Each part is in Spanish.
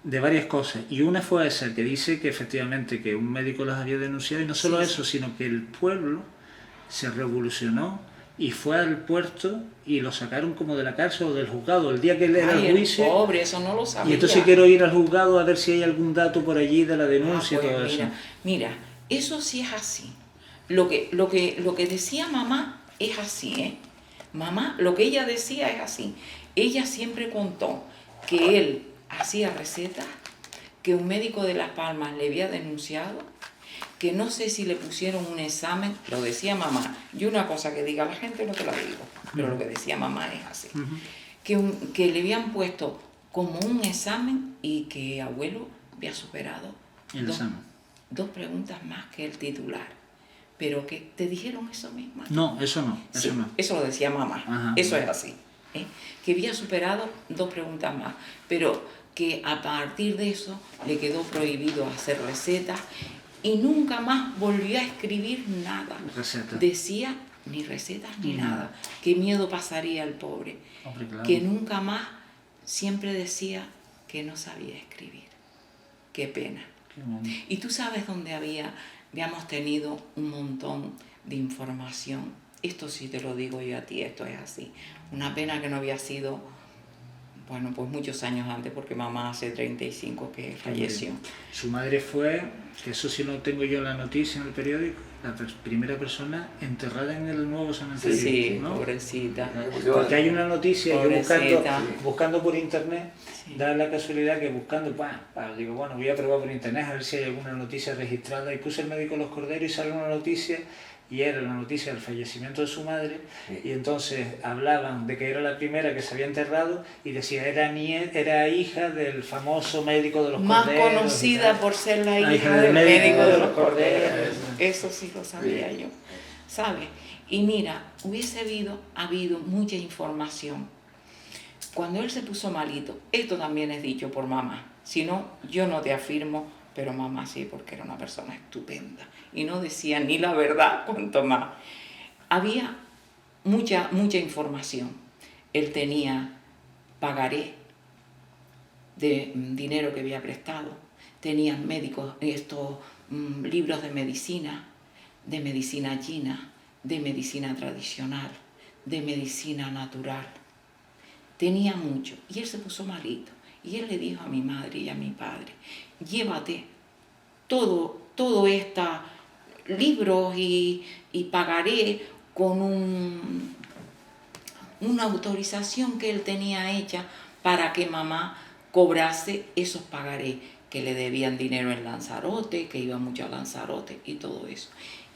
de varias cosas. Y una fue esa, que dice que efectivamente que un médico las había denunciado, y no solo eso, sino que el pueblo se revolucionó y fue al puerto y lo sacaron como de la cárcel o del juzgado el día que él era el juicio. Pobre, eso no lo sabía. Y entonces quiero ir al juzgado a ver si hay algún dato por allí de la denuncia pues y todo mira, eso. Mira, eso sí es así. Lo que decía mamá es así, ¿eh? Mamá, lo que ella decía es así. Ella siempre contó que él hacía recetas, que un médico de Las Palmas le había denunciado, que no sé si le pusieron un examen, lo decía mamá. Yo una cosa que diga la gente no te la digo, pero lo que decía mamá es así. Que le habían puesto como un examen y que abuelo había superado dos preguntas más que el titular. Pero que te dijeron eso mismo. No, eso no. Sí, eso lo decía mamá. Ajá, eso es así. Que había superado 2 preguntas más, pero que a partir de eso le quedó prohibido hacer recetas y nunca más volvió a escribir nada. Receta. Decía ni recetas ni nada. Qué miedo pasaría el pobre. Hombre, claro. Que nunca más, siempre decía que no sabía escribir. Qué pena. Y tú sabes dónde habíamos tenido un montón de información. Esto sí te lo digo yo a ti, esto es así. Una pena que no había sido, bueno, pues muchos años antes, porque mamá hace 35 que falleció. Su madre fue, que eso sí lo tengo yo en la noticia en el periódico, la primera persona enterrada en el nuevo cementerio. Sí, ¿no? Pobrecita. Porque hay una noticia, yo buscando por internet, da la casualidad que buscando, digo, bueno, voy a probar por internet a ver si hay alguna noticia registrada, y puse el médico Los Corderos y sale una noticia, y era la noticia del fallecimiento de su madre, y entonces hablaban de que era la primera que se había enterrado, y decía, era hija del famoso médico de los Corderos. Más conocida por ser la hija del médico de los Corderos. Eso sí lo sabía yo, ¿sabes? Y mira, hubiese habido mucha información. Cuando él se puso malito, esto también es dicho por mamá, si no, yo no te afirmo, pero mamá sí, porque era una persona estupenda y no decía ni la verdad, cuanto más. Había mucha información. Él tenía pagaré de dinero que había prestado, tenía médicos, libros de medicina china, de medicina tradicional, de medicina natural. Tenía mucho, y él se puso malito. Y él le dijo a mi madre y a mi padre, llévate todo estos libros y pagaré con una autorización que él tenía hecha para que mamá cobrase esos pagarés, que le debían dinero en Lanzarote, que iba mucho a Lanzarote y todo eso.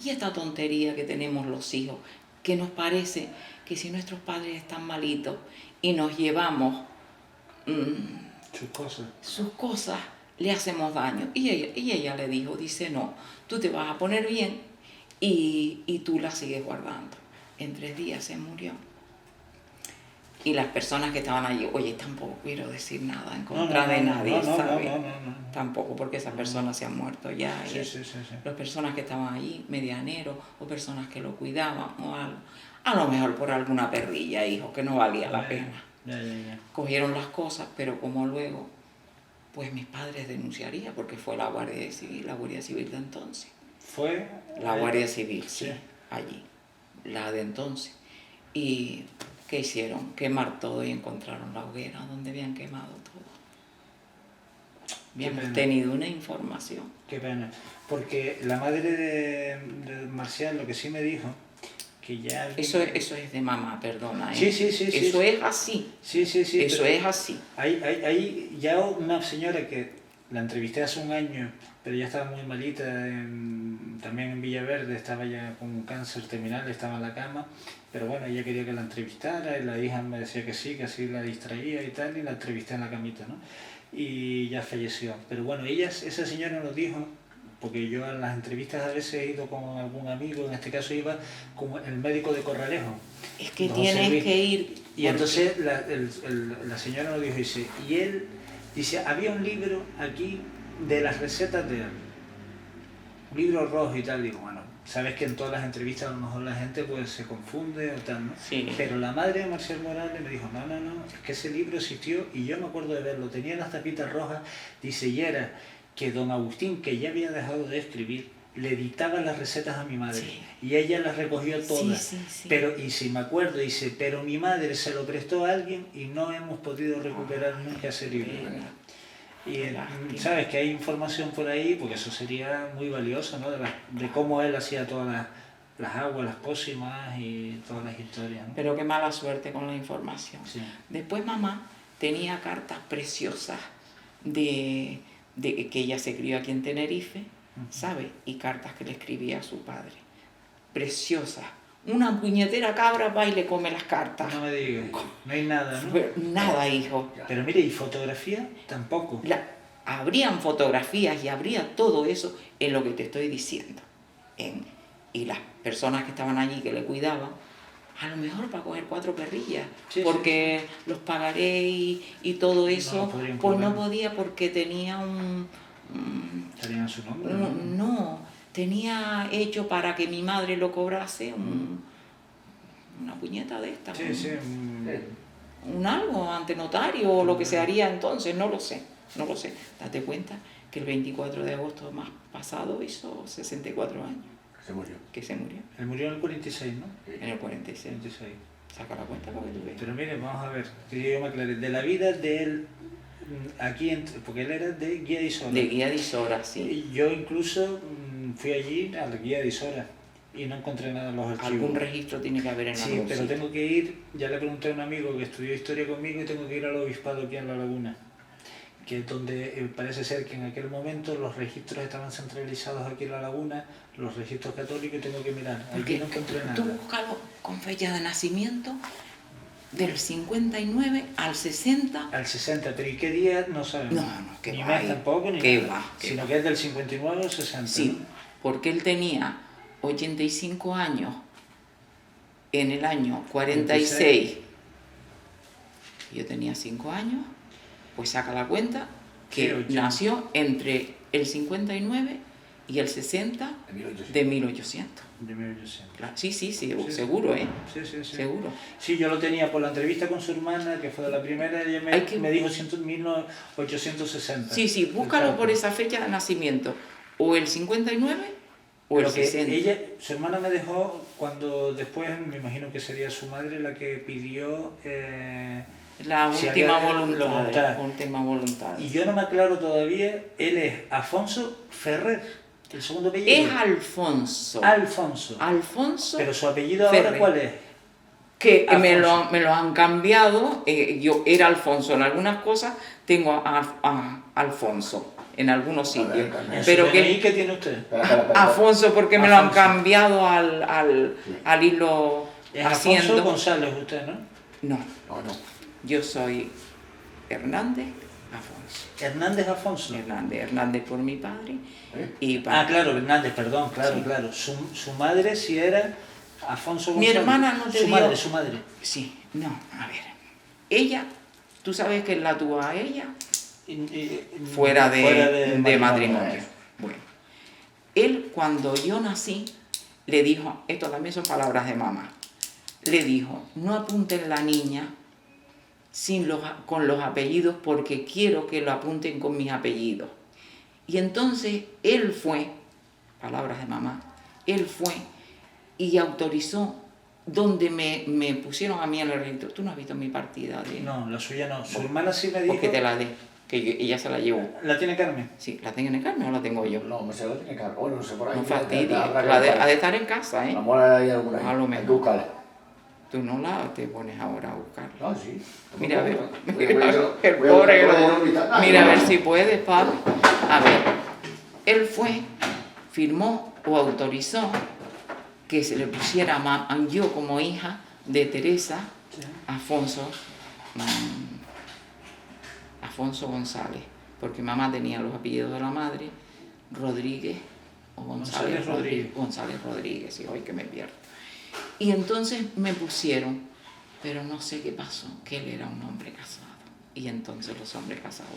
Y esta tontería que tenemos los hijos, que nos parece que si nuestros padres están malitos y nos llevamos sus cosas, le hacemos daño. Y ella le dijo, dice, no, tú te vas a poner bien y tú la sigues guardando. En 3 días se murió. Y las personas que estaban allí, oye, tampoco quiero decir nada en contra de nadie, ¿sabes? Tampoco, porque esas personas se han muerto ya. Sí. Las personas que estaban allí, medianeros, o personas que lo cuidaban, o algo. A lo mejor por alguna perrilla, hijo, que no valía la pena. Cogieron las cosas, pero como luego, pues mis padres denunciarían, porque fue la Guardia Civil de entonces. ¿Fue? La Guardia Civil, sí, allí, la de entonces. Y ¿qué hicieron? Quemar todo, y encontraron la hoguera donde habían quemado todo. Habíamos tenido una información. Qué pena, porque la madre de Marcial lo que sí me dijo, que ya... Eso es de mamá, perdona. Sí. Eso es así. Sí. Eso es así. Hay ya una señora que la entrevisté hace un año, pero ya estaba muy malita, también en Villaverde, estaba ya con un cáncer terminal, estaba en la cama, pero bueno, ella quería que la entrevistara, y la hija me decía que sí, que así la distraía y tal, y la entrevisté en la camita, ¿no? Y ya falleció. Pero bueno, esa señora nos dijo, porque yo en las entrevistas a veces he ido con algún amigo, en este caso iba con el médico de Corralejo. Es que tienes que ir. Y entonces la señora nos dijo, y él dice, había un libro aquí de las recetas de él, un libro rojo y tal, digo, bueno, sabes que en todas las entrevistas a lo mejor la gente pues se confunde o tal, ¿no? Sí. Pero la madre de Marcial Morales me dijo, no, es que ese libro existió y yo me acuerdo de verlo, tenía las tapitas rojas, dice, y era que don Agustín, que ya había dejado de escribir, le dictaba las recetas a mi madre, Sí. y ella las recogió todas, Sí. pero, y si me acuerdo, dice, pero mi madre se lo prestó a alguien y no hemos podido recuperar nunca ese libro. Y sabes que hay información por ahí, porque eso sería muy valioso, ¿no? De cómo él hacía todas las aguas, las pócimas y todas las historias, ¿no? Pero qué mala suerte con la información. Sí. Después mamá tenía cartas preciosas de que ella se crió aquí en Tenerife, ¿sabes? Y cartas que le escribía a su padre. Preciosas. Una puñetera cabra va y le come las cartas. No me digas, no hay nada, ¿no? Pero nada, hijo. Pero mire, ¿y fotografía? Tampoco. Habrían fotografías y habría todo eso en lo que te estoy diciendo. Y las personas que estaban allí que le cuidaban, a lo mejor para coger 4 perrillas, Sí, porque los pagaré y todo eso, No pues no podía porque tenía Estarían a su nombre, no, tenía hecho para que mi madre lo cobrase una puñeta de esta. Sí. Un algo ante notario o lo que se haría entonces, no lo sé. Date cuenta que el 24 de agosto más pasado hizo 64 años. Que se murió. Él murió en el 46, ¿no? En el 46. 46. Saca la cuenta para que tú veas. Pero mire, vamos a ver, que yo me aclaré. De la vida de él, aquí, porque él era de Guía de Isora. De Guía de Isora, sí. Y yo incluso fui allí a la Guía de Isora y no encontré nada en los archivos. Algún registro tiene que haber en Sí, algún pero sitio. tengo que ir, ya le pregunté a un amigo que estudió historia conmigo y tengo que ir al obispado aquí en La Laguna, que es donde parece ser que en aquel momento los registros estaban centralizados aquí en La Laguna, los registros católicos, y tengo que mirar. Aquí no encontré nada. Tú búscalo con fecha de nacimiento del 59 al 60. Al 60, pero ¿y qué día? No sabemos. No, que ni va. mes tampoco, ni Que nada. va. Sino que es del 59 al 60. Sí, ¿no? porque él tenía 85 años en el año 46. Yo tenía 5 años, pues saca la cuenta que Sí, nació entre el 59 y el 60 de 1800. De 1800. Claro, sí, seguro, Sí. seguro. Sí, yo lo tenía por la entrevista con su hermana, que fue de la primera, ella me dijo 1860. Sí, búscalo por esa fecha de nacimiento, o el 59 o el 60. Su hermana me dejó cuando después, me imagino que sería su madre la que pidió... La si última había voluntad. Y yo no me aclaro todavía, él es Afonso Ferrer, el segundo apellido. Es Alfonso. Alfonso. Pero su apellido Ferrer. ahora, ¿cuál es? Que me lo han cambiado. Yo era Alfonso en algunas cosas, tengo a Alfonso en algunos sitios. Pero ¿qué tiene usted? Afonso, porque me lo han cambiado al irlo Es haciendo. Afonso González usted, ¿no? No. Yo soy Hernández Afonso. Hernández por mi padre. Claro, Hernández, perdón, claro. Su madre sí era Afonso Mi González. hermana no te dio... Su madre. Sí, no, a ver. Ella, tú sabes que la tuvo a ella fuera de matrimonio. Bueno, él cuando yo nací le dijo, esto también son palabras de mamá, le dijo, no apunten la niña con los apellidos porque quiero que lo apunten con mis apellidos. Y entonces él fue, palabras de mamá, él fue y autorizó donde me pusieron a mí en el registro. Tú no has visto mi partida de... No, la suya no. Su hermana sí me dijo... Porque te la dé, que ella se la llevó. ¿La tiene Carmen? Sí, ¿la tiene Carmen o la tengo yo? No, me se la tiene Carmen. Bueno, no sé por ahí. No fastidies, ha de estar en casa, ¿eh? Amor, hay alguna ahí. A lo mejor. Búscala. Tú no la te pones ahora a buscarla. No, sí. Mira, a ver, Mira, mira a ver si puedes, Pablo. A ver, él fue, firmó o autorizó que se le pusiera yo como hija de Teresa, Afonso González, porque mamá tenía los apellidos de la madre, Rodríguez o González Rodríguez, y hoy que me pierdo. Y entonces me pusieron, pero no sé qué pasó, que él era un hombre casado. Y entonces los hombres casados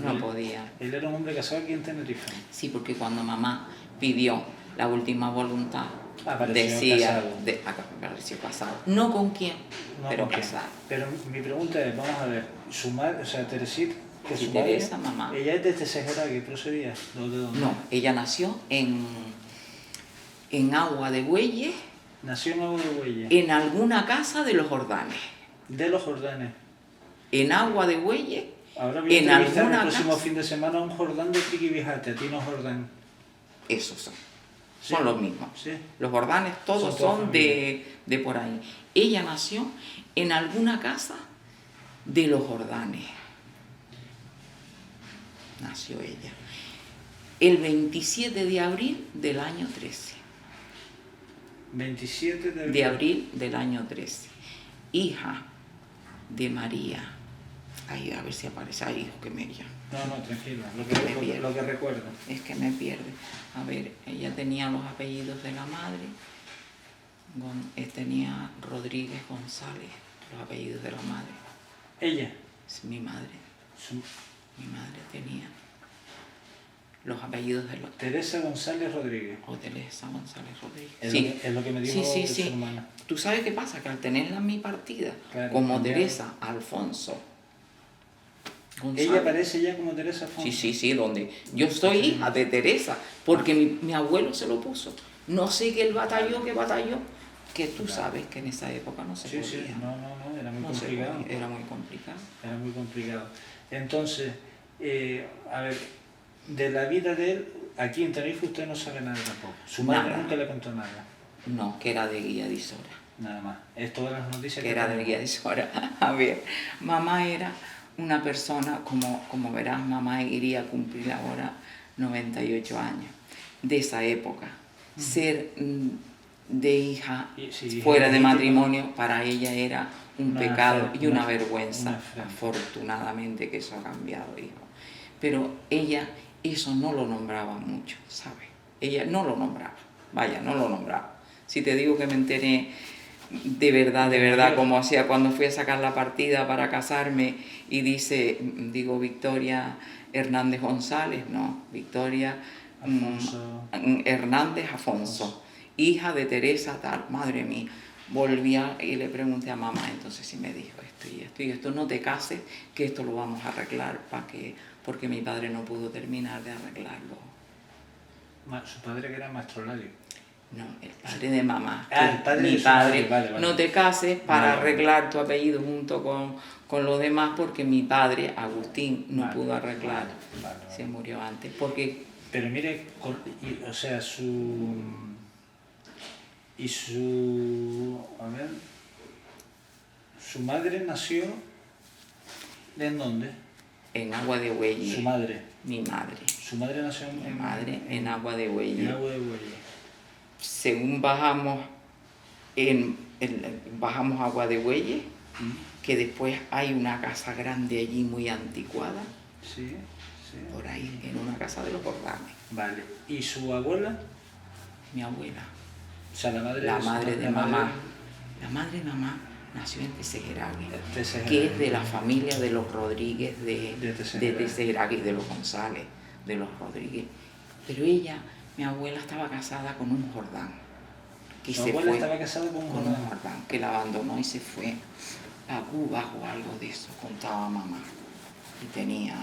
no podían. Él era un hombre casado aquí en Tenerife. Sí, porque cuando mamá pidió la última voluntad Apareció decía, casado. apareció casado. No con quién, No, pero ¿con qué? casado. Pero mi pregunta es, vamos a ver, su madre, o sea, Teresita, que Sí, su madre, Teresa, mamá. ella es de Tesejera, que procedía, ¿de dónde? No, ella nació en Agua de Bueyes, Nació en Agua de Bueyes, en alguna casa de los Jordanes. de los Jordanes. En Agua de Bueyes, Ahora voy a en entrevistar el alguna próximo casa. fin de semana a un Jordán de Triquibijate, a Tino Jordán. Esos son. Sí. Son los mismos. Sí. Los Jordanes todos Son toda son de por ahí. Ella nació en alguna casa de los Jordanes. Nació ella. El 27 de abril del año 13. 27 de abril. De abril del año 13. Hija de María. Ay, a ver si aparece ahí, hijo que me llama. No, tranquila, Me lo que recuerdo. Es que me pierde. A ver, ella tenía los apellidos de la madre. Tenía Rodríguez González, los apellidos de la madre. Ella, Es mi madre. su- Mi madre tenía los apellidos de los... Teresa González Rodríguez. O Teresa González Rodríguez. Es, Sí. es lo que me dijo Sí, su hermana. ¿Tú sabes qué pasa? Que al tenerla en mi partida, Claro, como cambiaron. Teresa Alfonso González. Ella aparece ya como Teresa Alfonso. Sí, donde yo soy hija de Teresa, porque mi abuelo se lo puso. No sé qué él batalló, que tú sabes que en esa época no se Sí, podía. sí, no, era muy No se complicado. podía, era muy complicado. Era muy complicado. Entonces, a ver, de la vida de él, aquí en Tenerife usted no sabe nada tampoco. Su madre Nada. nunca le contó nada, No, que era de guía de Isora. nada más. Es todas las noticias Que era de tenemos. guía de Isora. A ver, mamá era una persona, como verás, mamá iría a cumplir ahora 98 años. De esa época. Ser de hija Sí, fuera de legítima. matrimonio para ella era un Una pecado y una una vergüenza. afrenta. Afortunadamente que eso ha cambiado, hijo. Pero ella eso no lo nombraba mucho, ¿sabes? Ella no lo nombraba, vaya, no lo nombraba. Si te digo que me enteré de verdad, como hacía cuando fui a sacar la partida para casarme y digo Victoria Hernández González, no, Victoria Afonso. Hernández Afonso, hija de Teresa tal, madre mía. Volvía y le pregunté a mamá, entonces sí me dijo esto y esto, no te cases, que esto lo vamos a arreglar porque mi padre no pudo terminar de arreglarlo. Su padre que era maestrolario. No, el padre de mamá. Ah, el padre mi de su padre, madre, vale. no te cases para Vale. arreglar tu apellido junto con los demás porque mi padre, Agustín, no Vale, pudo arreglar. vale. Se murió antes. Porque Pero mire, o sea, su madre nació ¿en dónde? en Agua de Bueyes, Su madre. mi madre. Su madre nació Mi madre en Agua de Bueyes. en Agua de Bueyes. Según bajamos bajamos Agua de Bueyes, que después hay una casa grande allí muy anticuada, Sí, sí. por ahí, en una casa de los Jordanes. Vale. ¿Y su abuela? Mi abuela, O sea, la madre la de su madre de la madre mamá, la madre de mamá nació en Tesejerague, de Tesejera. que es de la familia de los Rodríguez De de Tesejerague. Tesejerague y de los González, de los Rodríguez. Pero ella, mi abuela, estaba casada con un Jordán, que Su se abuela fue estaba casada con un con un Jordán. Jordán, que la abandonó y se fue a Cuba o algo de eso, contaba mamá. Y tenía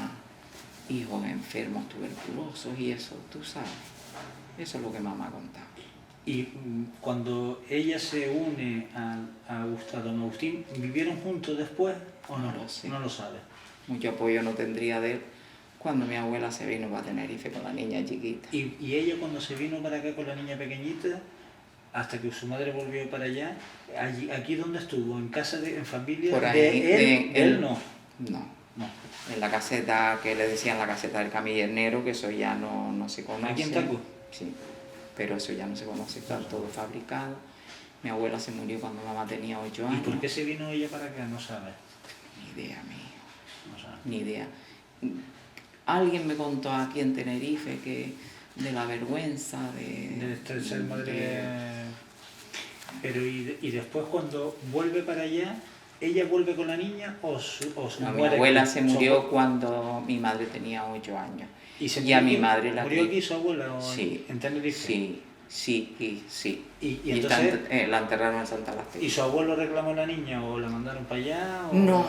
hijos enfermos tuberculosos y eso, tú sabes. Eso es lo que mamá contaba. Y cuando ella se une a don Agustín, ¿vivieron juntos después o no? No lo sé. No lo sabe. Mucho apoyo no tendría de él cuando mi abuela se vino para Tenerife con la niña chiquita. Y ella cuando se vino para acá con la niña pequeñita, hasta que su madre volvió para allá, aquí donde estuvo, en casa en familia Por ahí, de él no. No. No. En la caseta, que le decían la caseta del camillernero, que eso ya no se conoce. ¿Aquí en Taco? Sí, pero eso ya no se conoce, está todo fabricado. Mi abuela se murió cuando mamá tenía 8 ¿Y años. por qué se vino ella para acá? No sabe. Ni idea, mi hijo, No sabe. ni idea. Alguien me contó aquí en Tenerife que de la vergüenza De ser madre. Pero y después cuando vuelve para allá, ¿ella vuelve con la niña o No, mi muere abuela aquí? se murió cuando mi madre tenía 8 años. ¿Y a mi madre la murió cri- aquí su abuela o Sí, en Tenerife? sí, Sí. Y entonces, la enterraron en Santa Lázaro. ¿y su abuelo reclamó a la niña o la mandaron para allá? O... No.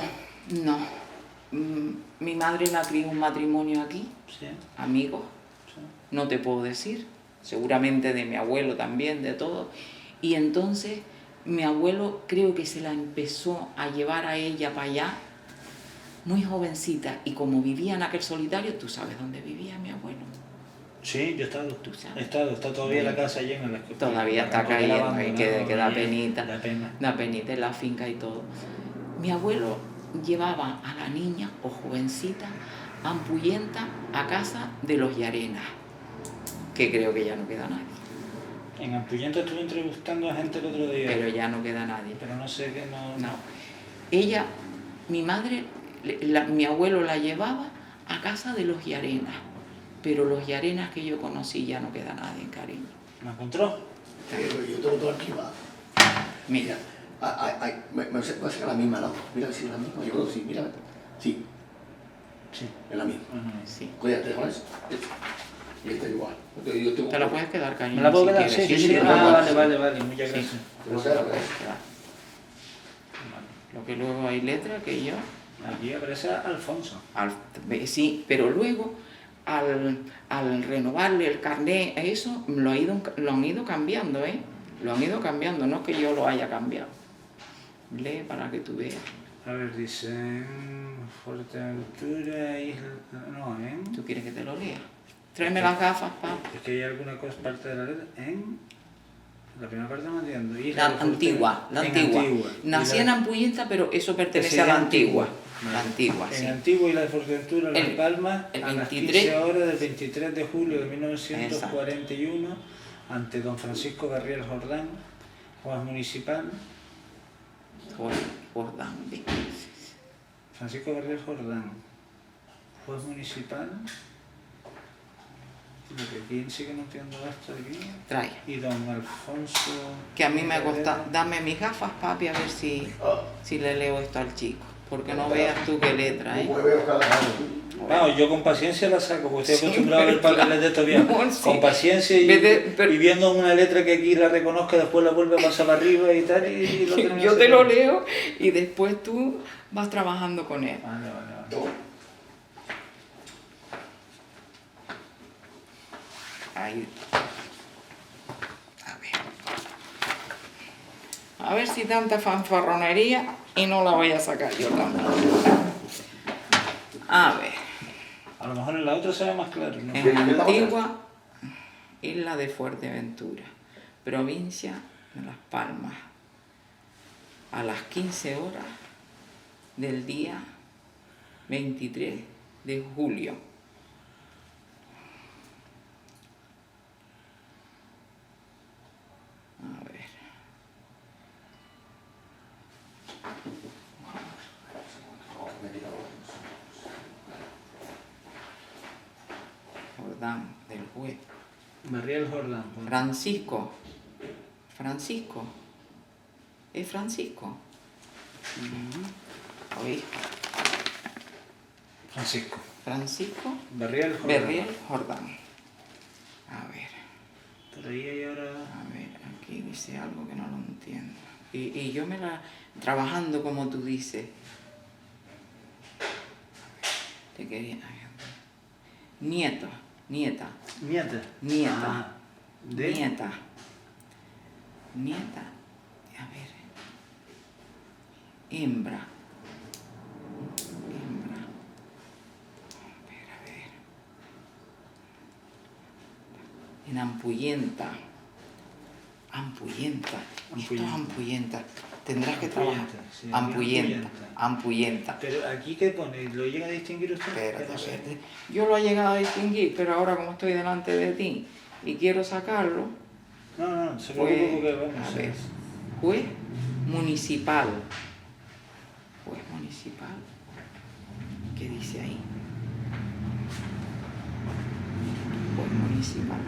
Mi madre la crió un matrimonio aquí, Sí, amigos, sí. no te puedo decir, seguramente de mi abuelo también, de todo. Y entonces mi abuelo creo que se la empezó a llevar a ella para allá, muy jovencita, y como vivía en aquel solitario, tú sabes dónde vivía mi abuelo. Sí, yo he estado. ¿Tú sabes? He estado, está todavía la casa llena. Todavía está cayendo y que da penita, Da pena. da penita en la finca y todo. Mi abuelo llevaba a la niña o jovencita, ampullenta, a casa de los Llarenas, que creo que ya no queda nadie. En Ampuyenta estuve entrevistando a gente el otro día. Pero ya no queda nadie. Pero no sé qué, no... No. Ella, mi madre, mi abuelo la llevaba a casa de los Llarenas, pero los Llarenas que yo conocí ya no queda nadie, cariño. ¿Me encontró? Pero yo tengo todo archivado. Mira, Me parece que es la misma, ¿no? Mira si es la misma. Yo creo que sí, mira. Sí, Sí. es la misma. sí. Cuídate con eso. Y este igual. Yo tengo... Te la puedes quedar, cariño. ¿Me la puedo si quedar? quieres. Sí. sí, Ah, sí. vale, muchas Sí. gracias. No sé lo que es. Lo que luego hay letra que yo... Aquí aparece Alfonso. Sí, pero luego al renovarle el carnet, eso lo han ido cambiando, ¿eh? Lo han ido cambiando, no es que yo lo haya cambiado. Lee para que tú veas. A ver, dice... Fuerteventura, Isla... No, ¿Tú quieres que te lo lea? Tráeme las gafas, pa. Es que hay alguna cosa, parte de la letra en... La primera parte no entiendo. La antigua. Nací en Ampuyenta, pero eso pertenece a la antigua. La antigua, sí. En Antigua y la de Fuerteventura, Las El- Palmas, el a las 23. 15 horas del 23 de julio de 1941, ante don Francisco Garriel Jordán, juez municipal. Jordán, ve. Francisco Garriel Jordán, juez municipal. Lo que aquí sí que no entiendo esto aquí. Trae. Y don Alfonso... Que a mí me gusta. Dame mis gafas, papi, a ver si le leo esto al chico. Porque no veas tú qué letra, ¿eh? Claro, yo con paciencia la saco, porque estoy acostumbrado a ver papeles de estos bien. No, sí. Con paciencia y viendo una letra que aquí la reconozca, después la vuelve a pasar para arriba y tal, y lo tenemos Yo que te hacer. lo leo y después tú vas trabajando con él. Vale. Ahí. A ver si tanta fanfarronería y no la voy a sacar yo tampoco. A ver. A lo mejor en la otra se ve más claro, ¿no? En la antigua isla de Fuerteventura, provincia de Las Palmas, a las 15 horas del día 23 de julio. A ver. Jordán, del juez. Garriel Jordán. Francisco. ¿Es Francisco? Oye, Francisco Garriel Jordán. Berriel Jordán. A ver, Por ahí hay ahora... aquí dice algo que no lo entiendo. Y yo trabajando como tú dices. Te quería... Nieta. Nieta. Ah, ¿de? Nieta. A ver. Hembra. A ver. En Ampuyenta. Esto es Ampuyenta. Tendrás que trabajar. Sí, Ampuyenta. Pero aquí, ¿qué pone? ¿Lo llega a distinguir usted? Espérate. Yo lo he llegado a distinguir, pero ahora como estoy delante de ti y quiero sacarlo, No, se preocupe porque vamos a ver, juez municipal. ¿Qué dice ahí? Juez municipal.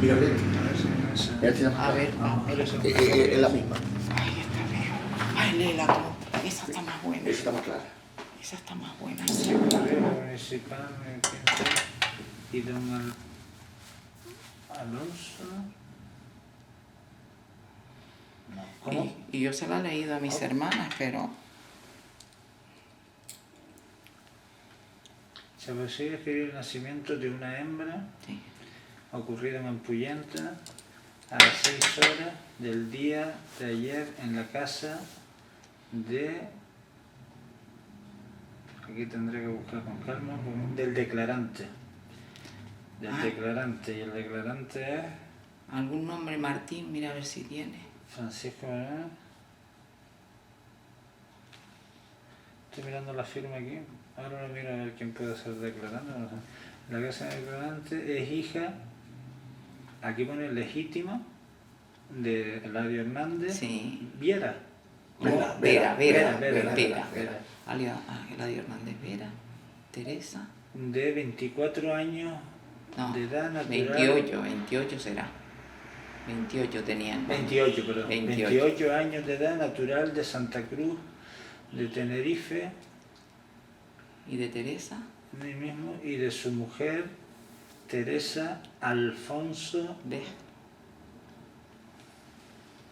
Mira, mira. A ver, Es la misma. Ay, está feo. Ay, léela tú. Esa está más buena. Esa está más clara. Esa está más buena. Municipal, y don Alonso. No, ¿cómo? Y yo se la he leído a mis hermanas, pero... Se persigue escribir el nacimiento de una hembra Sí. ocurrido en Ampuyenta a las 6 horas del día de ayer en la casa de... Aquí tendré que buscar con calma, del declarante. Del declarante, y el declarante es... Algún nombre Martín, mira a ver si tiene. Francisco Manuel. Estoy mirando la firma aquí. Ahora lo miro a ver quién puede ser declarante. No sé. La casa de declarante es hija, aquí pone legítima, de Eladio Hernández. Sí. Viera. Vera. Vera. Eladio Hernández Vera. Teresa. De 24 años No, de edad natural. 28 será. 28 tenía. 28, perdón. 28. 28 años de edad, natural de Santa Cruz, de Tenerife. ¿Y de Teresa? Mí mismo, y de su mujer Teresa Alfonso. Ve.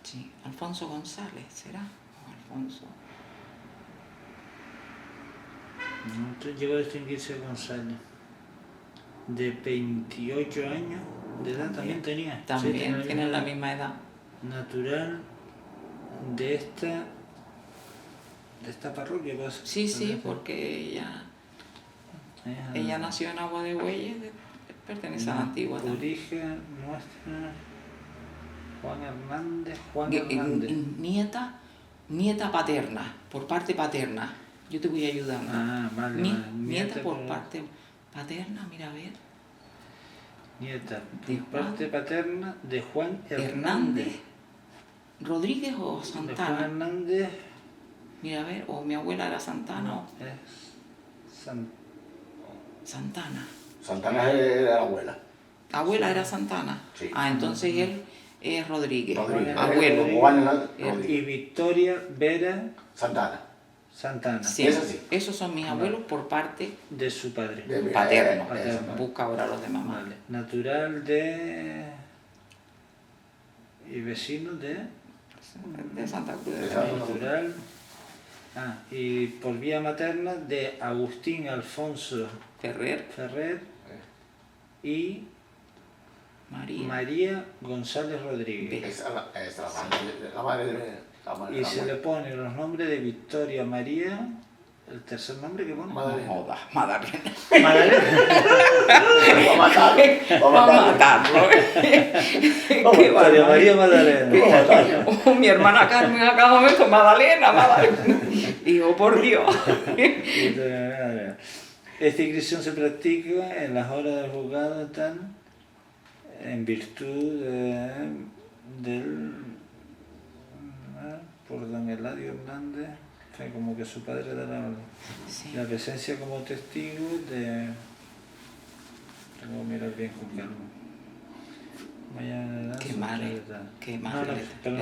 Sí, Alfonso González, ¿será? O Alfonso. No llegó a distinguirse González. De 28 años de edad también tenía. Sí, También tenía tienen la misma edad. Natural de esta parroquia. Pues, Sí, porque ella nació en Agua de Bueyes, pertenece a la antigua también. Origen nuestra. Juan Hernández. Nieta paterna, por parte paterna. Yo te voy ayudando. Vale. Nieta por parte paterna, mira a ver. Nieta, De por Juan parte paterna de Juan Hernández. Hernández. ¿Rodríguez o De Juan Santana? Hernández. Mira a ver, o mi abuela era Santana o Es Santana. Santana era la abuela. Abuela era Santana. Sí. Entonces él es Rodríguez. Rodríguez. Abuelo. Juan Hernández. y Victoria Vera Santana. Santana. Sí, Es así. esos son mis abuelos por parte De su padre. paterno. Paterno. Busca ahora los de mamá. Vale. Natural de... Y vecino de... De Santa Cruz de De Tenerife. Santa Cruz. Natural... y por vía materna de Agustín Alfonso Ferrer, Ferrer y María. María González Rodríguez. Esa es la madre de Y se le pone los nombres de Victoria María, el tercer nombre que pone. Madre. No jodas, Madalena. Magdalena. Va a matar. Va a matarlo. Qué Victoria barbaridad. María Magdalena. Mi hermana Carmen acaba de ver con Madalena. Digo, por Dios. Victoria Magdalena. Esta inscripción se practica en las horas del juzgado tal, en virtud del por don Eladio Hernández, que como que su padre da Sí. la presencia como testigo de... Tengo que mirar bien con calma. Mañana Qué mal, qué mal. pero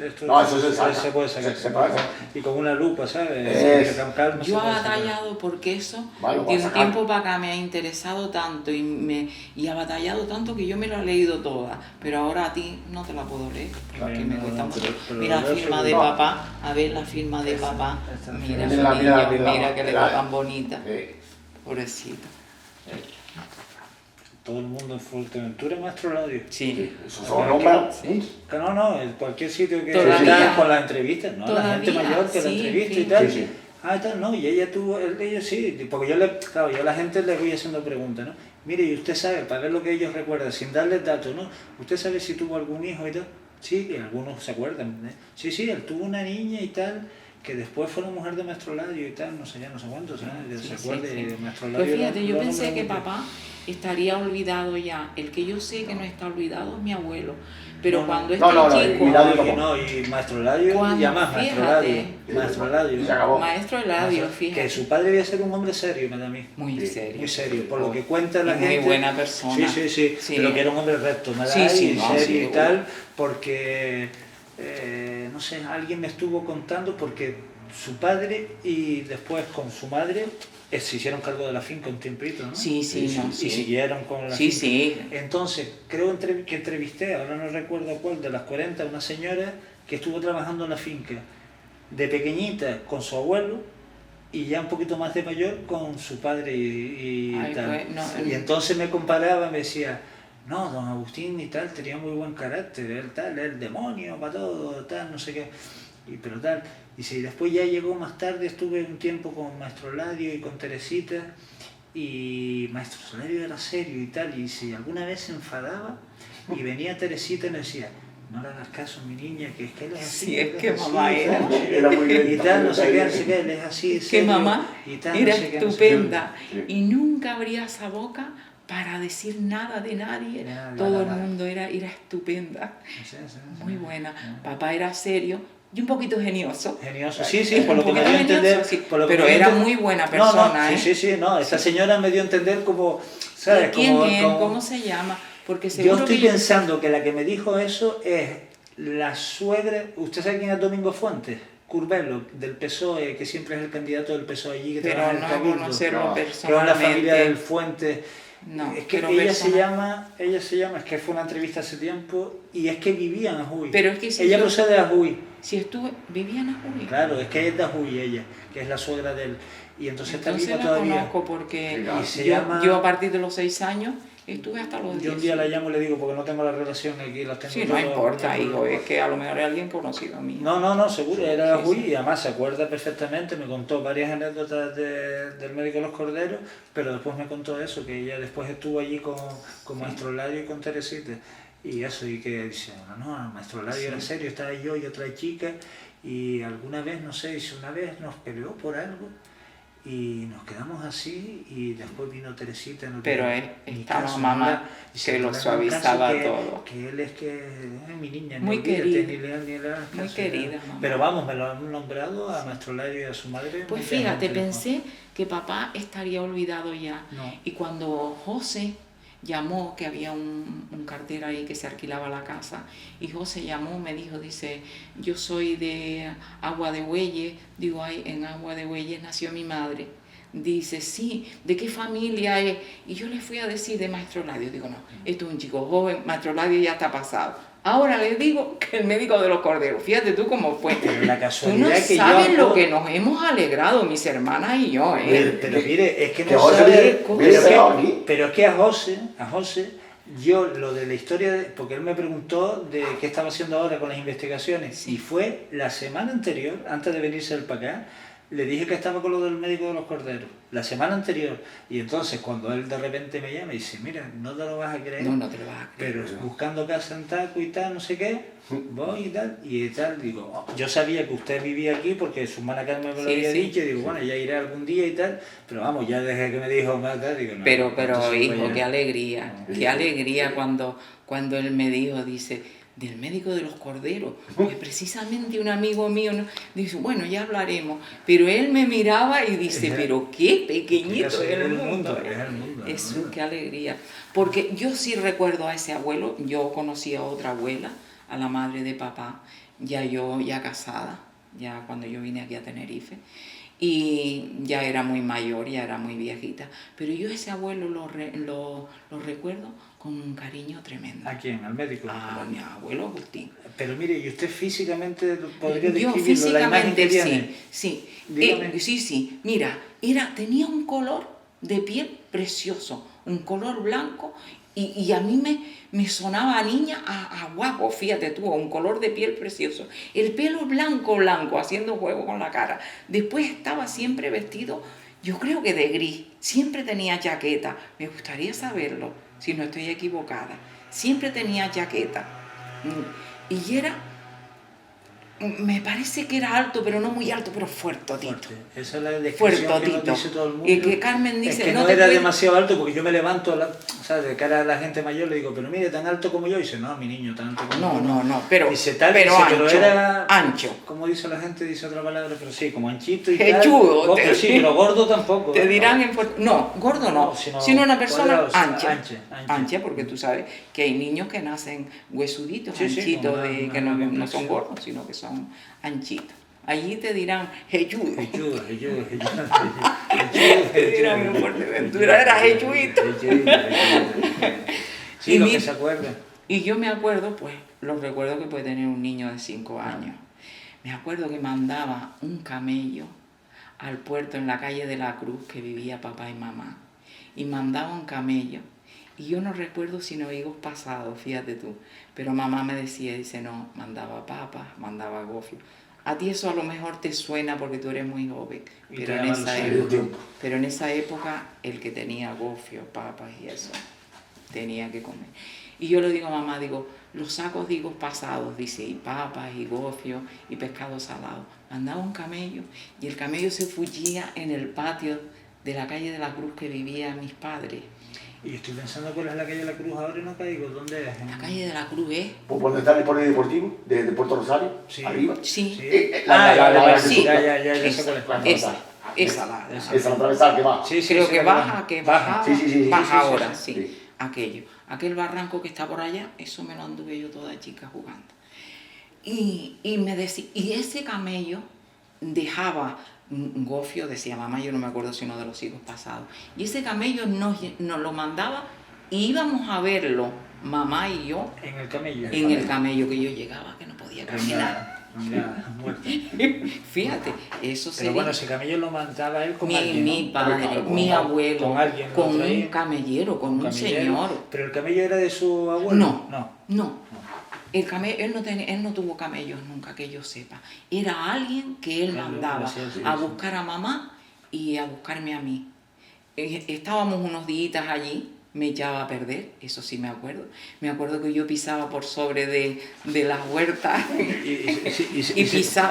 esto No, eso se saca. se puede sacar. Se puede sacar. Y con una lupa, ¿sabes? Es. Con calma se Yo he puede sacar. batallado porque eso Vale, lo de vas a un sacar. tiempo para acá me ha interesado tanto y ha batallado tanto que yo me lo he leído toda, pero ahora a ti no te la puedo leer porque Bien, me no, cuesta no, mucho. pero Mira la lo firma veo de seguro. papá, a ver la firma de papá, esta mira firma. su Mira, niño, mira que le mira. va tan bonita, Sí. pobrecito. Todo el mundo en Fuerteventura, maestro Eladio. Sí, Esos son nombres. Sí. Que no, en cualquier sitio que Todavía. está con las entrevistas, ¿no? La gente Todavía, mayor que la sí, entrevista sí. y tal. Sí, sí. Tal, no, y ella tuvo, ellos sí, porque yo a la gente le voy haciendo preguntas, ¿no? Mire, y usted sabe, para ver lo que ellos recuerdan, sin darles datos, ¿no? ¿Usted sabe si tuvo algún hijo y tal? Sí, que algunos se acuerdan, ¿eh? Sí, él tuvo una niña y tal, que después fue la mujer de Maestro Eladio y tal, no sé ya, no sé cuántos, ¿sabes? Que Sí, se sí, acuerde, sí. Maestro Eladio. Pues fíjate, yo lo pensé nombra que mucho. papá estaría olvidado ya. El que yo sé que no está olvidado es mi abuelo. Pero No, cuando no, este chico, Y Maestro Eladio, Cuando, y además Maestro fíjate. Eladio, Maestro Eladio. Se acabó. Maestro Eladio, Que fíjate, su padre debía ser un hombre serio, me da a mí. muy Sí, serio. Muy serio, por lo que cuenta la Y muy gente. buena persona. Sí, Sí. pero que era un hombre recto, me da, Sí, sí, y no, serio sí, y tal, porque, no sé, alguien me estuvo contando porque su padre y después con su madre se hicieron cargo de la finca un tiempito, ¿no? Sí, sí, no, sí. Y siguieron con la Sí, finca. sí. Entonces, creo que entrevisté, ahora no recuerdo cuál, de las 40, una señora que estuvo trabajando en la finca de pequeñita con su abuelo y ya un poquito más de mayor con su padre y Ay, tal. pues, no, Y entonces me comparaba, me decía, no, don Agustín y tal, tenía muy buen carácter, él tal, el demonio para todo, tal, no sé qué, pero tal. Dice, y después ya llegó más tarde, estuve un tiempo con Maestro Ladio y con Teresita, y Maestro Ladio era serio y tal, y si alguna vez se enfadaba, y venía Teresita y me decía, no le hagas caso a mi niña, que es que él es así. Sí, es él que así, mamá era. Era muy bien. y tal, no sé qué, él es así, Que serio, mamá y tal, era no sé qué, no sé qué. estupenda Sí. y nunca abría esa boca para decir nada de nadie. Nada, Todo el nada. mundo era estupenda, Sí, sí, sí. muy buena. Papá era serio y un poquito genioso. Genioso, sí, sí, por lo que Un me poquito dio a entender. genioso, sí, Por lo que pero me dio a era entender- muy buena No, persona, no, ¿eh? sí, sí, sí, no, esta señora me dio a entender como, ¿sabes? ¿Quién Como, es? como- ¿Cómo se llama? Porque Yo seguro estoy que pensando que la que me dijo eso es la suegra, ¿usted sabe quién es Domingo Fuentes? Curvelo, del PSOE, que siempre es el candidato del PSOE allí, que pero trabaja en el no Cabildo, conocerlo No. que es la personalmente. familia del Fuentes. No, Es que pero ella se personal- llama, es que fue una entrevista hace tiempo, y es que vivía en Ajuy. Pero es que si ella yo- procede de Ajuy. Si estuve, vivía en Ajuy. Claro, es que ella es de Ajuy, ella, que es la suegra de él. Y entonces está Entonces viva la todavía. conozco porque Y se yo, llama- yo a partir de los 6 años estuve hasta los 10. Yo un día la llamo y le digo, porque no tengo la relación aquí, la tengo Sí, no todas importa, por- hijo, es que a lo mejor es alguien conocido a mí. No, seguro, era de Sí, Ajuy sí. y además se acuerda perfectamente, me contó varias anécdotas del médico de los corderos, pero después me contó eso, que ella después estuvo allí con Maestro Ladio y con Teresita, y eso, y que dice, no, Maestro Ladio era serio, estaba yo y otra chica, y alguna vez, no sé, dice, una vez nos peleó por algo, y nos quedamos así, y después vino Teresita. No Pero tenía ni estaba caso, mamá nada, y se que lo pone en suavizaba caso que- todo. Que él es que es mi niña, Muy no olvídate, querida. ni le hagas Muy caso, querida, nada. mamá. Pero vamos, me lo han nombrado a Maestro Ladio y a su madre. Pues mucha fíjate, gente. pensé que papá estaría olvidado ya. No. Y cuando José llamó, que había un cartero ahí que se alquilaba la casa, y José llamó, me dijo, dice, yo soy de Agua de Bueyes, digo, ay, en Agua de Bueyes nació mi madre. Dice, sí, ¿de qué familia es? Y yo le fui a decir de Maestro Ladio, digo, no, esto es un chico joven, Maestro Ladio ya está pasado. Ahora le digo que el médico de los corderos, fíjate tú cómo fue. Pero la Tú casualidad no que sabes yo... lo que nos hemos alegrado, mis hermanas y yo, Pero mire, es que Que no José sabe... viene Pero pegado es aquí. que, pero es que a José, yo lo de la historia, porque él me preguntó de qué estaba haciendo ahora con las investigaciones, Sí. y fue la semana anterior, antes de venirse él para acá, le dije que estaba con lo del médico de los corderos, la semana anterior, y entonces cuando él de repente me llama y dice, mira, no te lo vas a creer, No, no te lo vas a creer. pero buscando casa en Taco y tal, no sé qué, voy y tal, digo, oh, yo sabía que usted vivía aquí porque su hermana Carmen me lo Sí, había sí. dicho, y digo, bueno, ya iré algún día y tal, pero vamos, ya desde que me dijo más tal, digo, no. Pero entonces hijo, voy a- qué alegría cuando él me dijo, dice, del médico de los corderos, que precisamente un amigo mío, ¿no? Dice, bueno, ya hablaremos, pero él me miraba y dice, pero qué pequeñito es el mundo. es el mundo. Eso, qué alegría. Porque yo sí recuerdo a ese abuelo, yo conocí a otra abuela, a la madre de papá, ya casada, ya cuando yo vine aquí a Tenerife, y ya era muy mayor, ya era muy viejita, pero yo ese abuelo lo recuerdo con un cariño tremendo. ¿A quién? ¿Al médico? A mi abuelo Agustín. Pero mire, ¿y usted físicamente podría Yo describirlo, la imagen que físicamente tiene? sí. Dígame. Sí. Mira, tenía un color de piel precioso, un color blanco, y a mí me sonaba a niña, a guapo, fíjate tú, un color de piel precioso. El pelo blanco, haciendo juego con la cara. Después estaba siempre vestido, yo creo que de gris, siempre tenía chaqueta. Me gustaría saberlo, si no estoy equivocada. Siempre tenía chaqueta. Y me parece que era alto, pero no muy alto, pero fuertotito. Fuerte. Esa es la descripción que nos dice todo el mundo. Y que Carmen dice, es que no te era puedes- demasiado alto, porque yo me levanto, o sea, de cara a la gente mayor le digo, pero mire, tan alto como yo. Y dice, no, mi niño, tan alto como yo. No, pero, Dice tal, pero dice, ancho, pero era... ancho. Como dice la gente, dice otra palabra, pero sí, como anchito y Hechudo, tal. te- Pero sí, pero gordo tampoco. Te ¿eh? dirán en no, gordo no, No, sino sino una persona cuadrados, ancha. ancha. Porque tú sabes que hay niños que nacen huesuditos, Sí, sí, anchitos, como una que no son complexión. gordos, sino que son anchitos. Allí te dirán Jesús. Jesús. Te dirán en Fuerteventura, era Jesuito. Sí, lo que se acuerdan. Y yo me acuerdo, pues, los recuerdos que puede tener un niño de 5 años. Me acuerdo que mandaba un camello al puerto en la calle de la Cruz, que vivía papá y mamá. Y mandaba un camello. Y yo no recuerdo si no higos pasados, fíjate tú. Pero mamá me decía, dice, no, mandaba papas, mandaba gofio. A ti eso a lo mejor te suena porque tú eres muy joven. Pero en esa época el que tenía gofio, papas y eso, tenía que comer. Y yo le digo a mamá, digo, los sacos de higos pasados, dice, y papas, y gofio, y pescado salado. Mandaba un camello, y el camello se fullía en el patio de la calle de la Cruz que vivían mis padres. Y estoy pensando cuál es la calle de la Cruz ahora y no caigo. ¿Dónde es? La calle de la Cruz es... ¿Por donde está el polideportivo de Puerto Rosario? Sí. Arriba. Sí. Ya sí. sé cuál es. Esa. Esa la atravesada que va. Sí, Creo sí, que baja, Sí. baja ahora, sí. sí. Aquello. Aquel barranco que está por allá, eso me lo anduve yo toda chica jugando. Y me decía, y ese camello dejaba un gofio, decía mamá, yo no me acuerdo sino de los higos pasados. Y ese camello nos lo mandaba y íbamos a verlo, mamá y yo. En el camello. En el camello, que yo llegaba, que no podía caminar. Ya, muerto. Fíjate, eso sería... Pero bueno, ese camello lo mandaba él con alguien, Mi ¿no? padre, mi abuelo, con alguien, con lo traía. un camellero, con un señor. ¿Pero el camello era de su abuelo? No. El camello, él no tuvo camellos nunca, que yo sepa. Era alguien que él mandaba a buscar a mamá y a buscarme a mí. Estábamos unos días allí, me echaba a perder, eso sí me acuerdo. Me acuerdo que yo pisaba por sobre de las huertas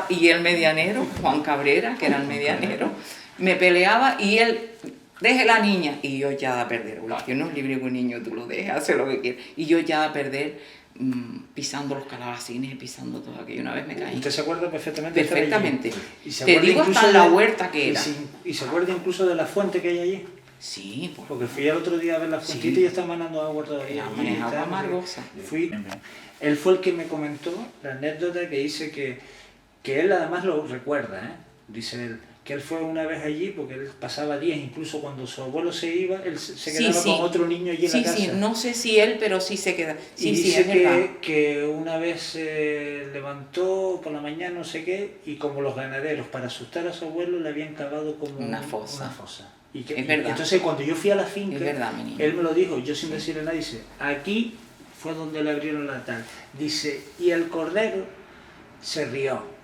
y el medianero, Juan Cabrera, que era el medianero, me peleaba y él, deje la niña, y yo echaba a perder. Yo no es libre que un niño tú lo dejes, hace lo que quieras. Y yo echaba a perder pisando los calabacines, pisando todo aquello. Una vez me caí. ¿Usted se acuerda perfectamente? Perfectamente. ¿Y Te digo hasta la huerta que era. ¿Y se acuerda incluso de la fuente que hay allí? Sí, porque fui el otro día a ver la fuentita y está manando agua todavía. Agua amargosa. Él fue el que me comentó la anécdota que dice que él además lo recuerda, dice él, que él fue una vez allí porque él pasaba días, incluso cuando su abuelo se iba, él se quedaba con otro niño allí en la casa. Sí, no sé si él, pero sí se queda. Y dice que una vez se levantó por la mañana, no sé qué, y como los ganaderos, para asustar a su abuelo, le habían cavado como una fosa. Es verdad. Entonces cuando yo fui a la finca, él me lo dijo, yo sin decirle nada, dice, aquí fue donde le abrieron la tal. Dice, y el cordero se rió.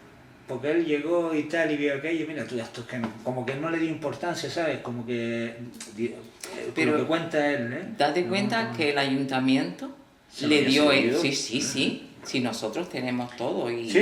Porque él llegó y tal y vio aquello, mira tú, esto es que no, como que no le dio importancia, ¿sabes? Como que, pero lo que cuenta él, Date cuenta que el ayuntamiento le dio, sí, nosotros tenemos todo. Y,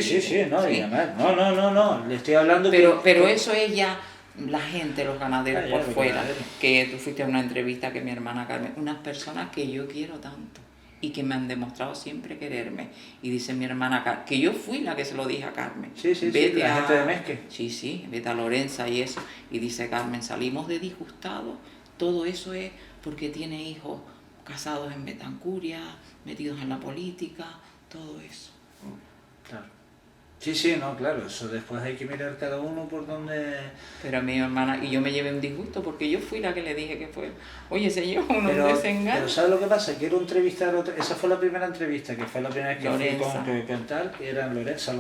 no, le estoy hablando pero eso es ya la gente, los ganaderos por fuera, que tú fuiste a una entrevista que mi hermana Carmen, unas personas que yo quiero tanto y que me han demostrado siempre quererme. Y dice mi hermana Carmen, que yo fui la que se lo dije a Carmen. Vete la gente de Mezque. Sí, vete a Lorenza y eso. Y dice Carmen, salimos de disgustados, todo eso es porque tiene hijos casados en Betancuria, metidos en la política, todo eso. Claro. Sí, no, claro, eso después hay que mirar cada uno por donde... Pero mi hermana, y yo me llevé un disgusto porque yo fui la que le dije que fue, oye señor, uno desengaño. Pero ¿sabes lo que pasa? Quiero entrevistar a otra, esa fue la primera entrevista, que fue la primera vez que Lorenza. fui con tal, que era Lorenza,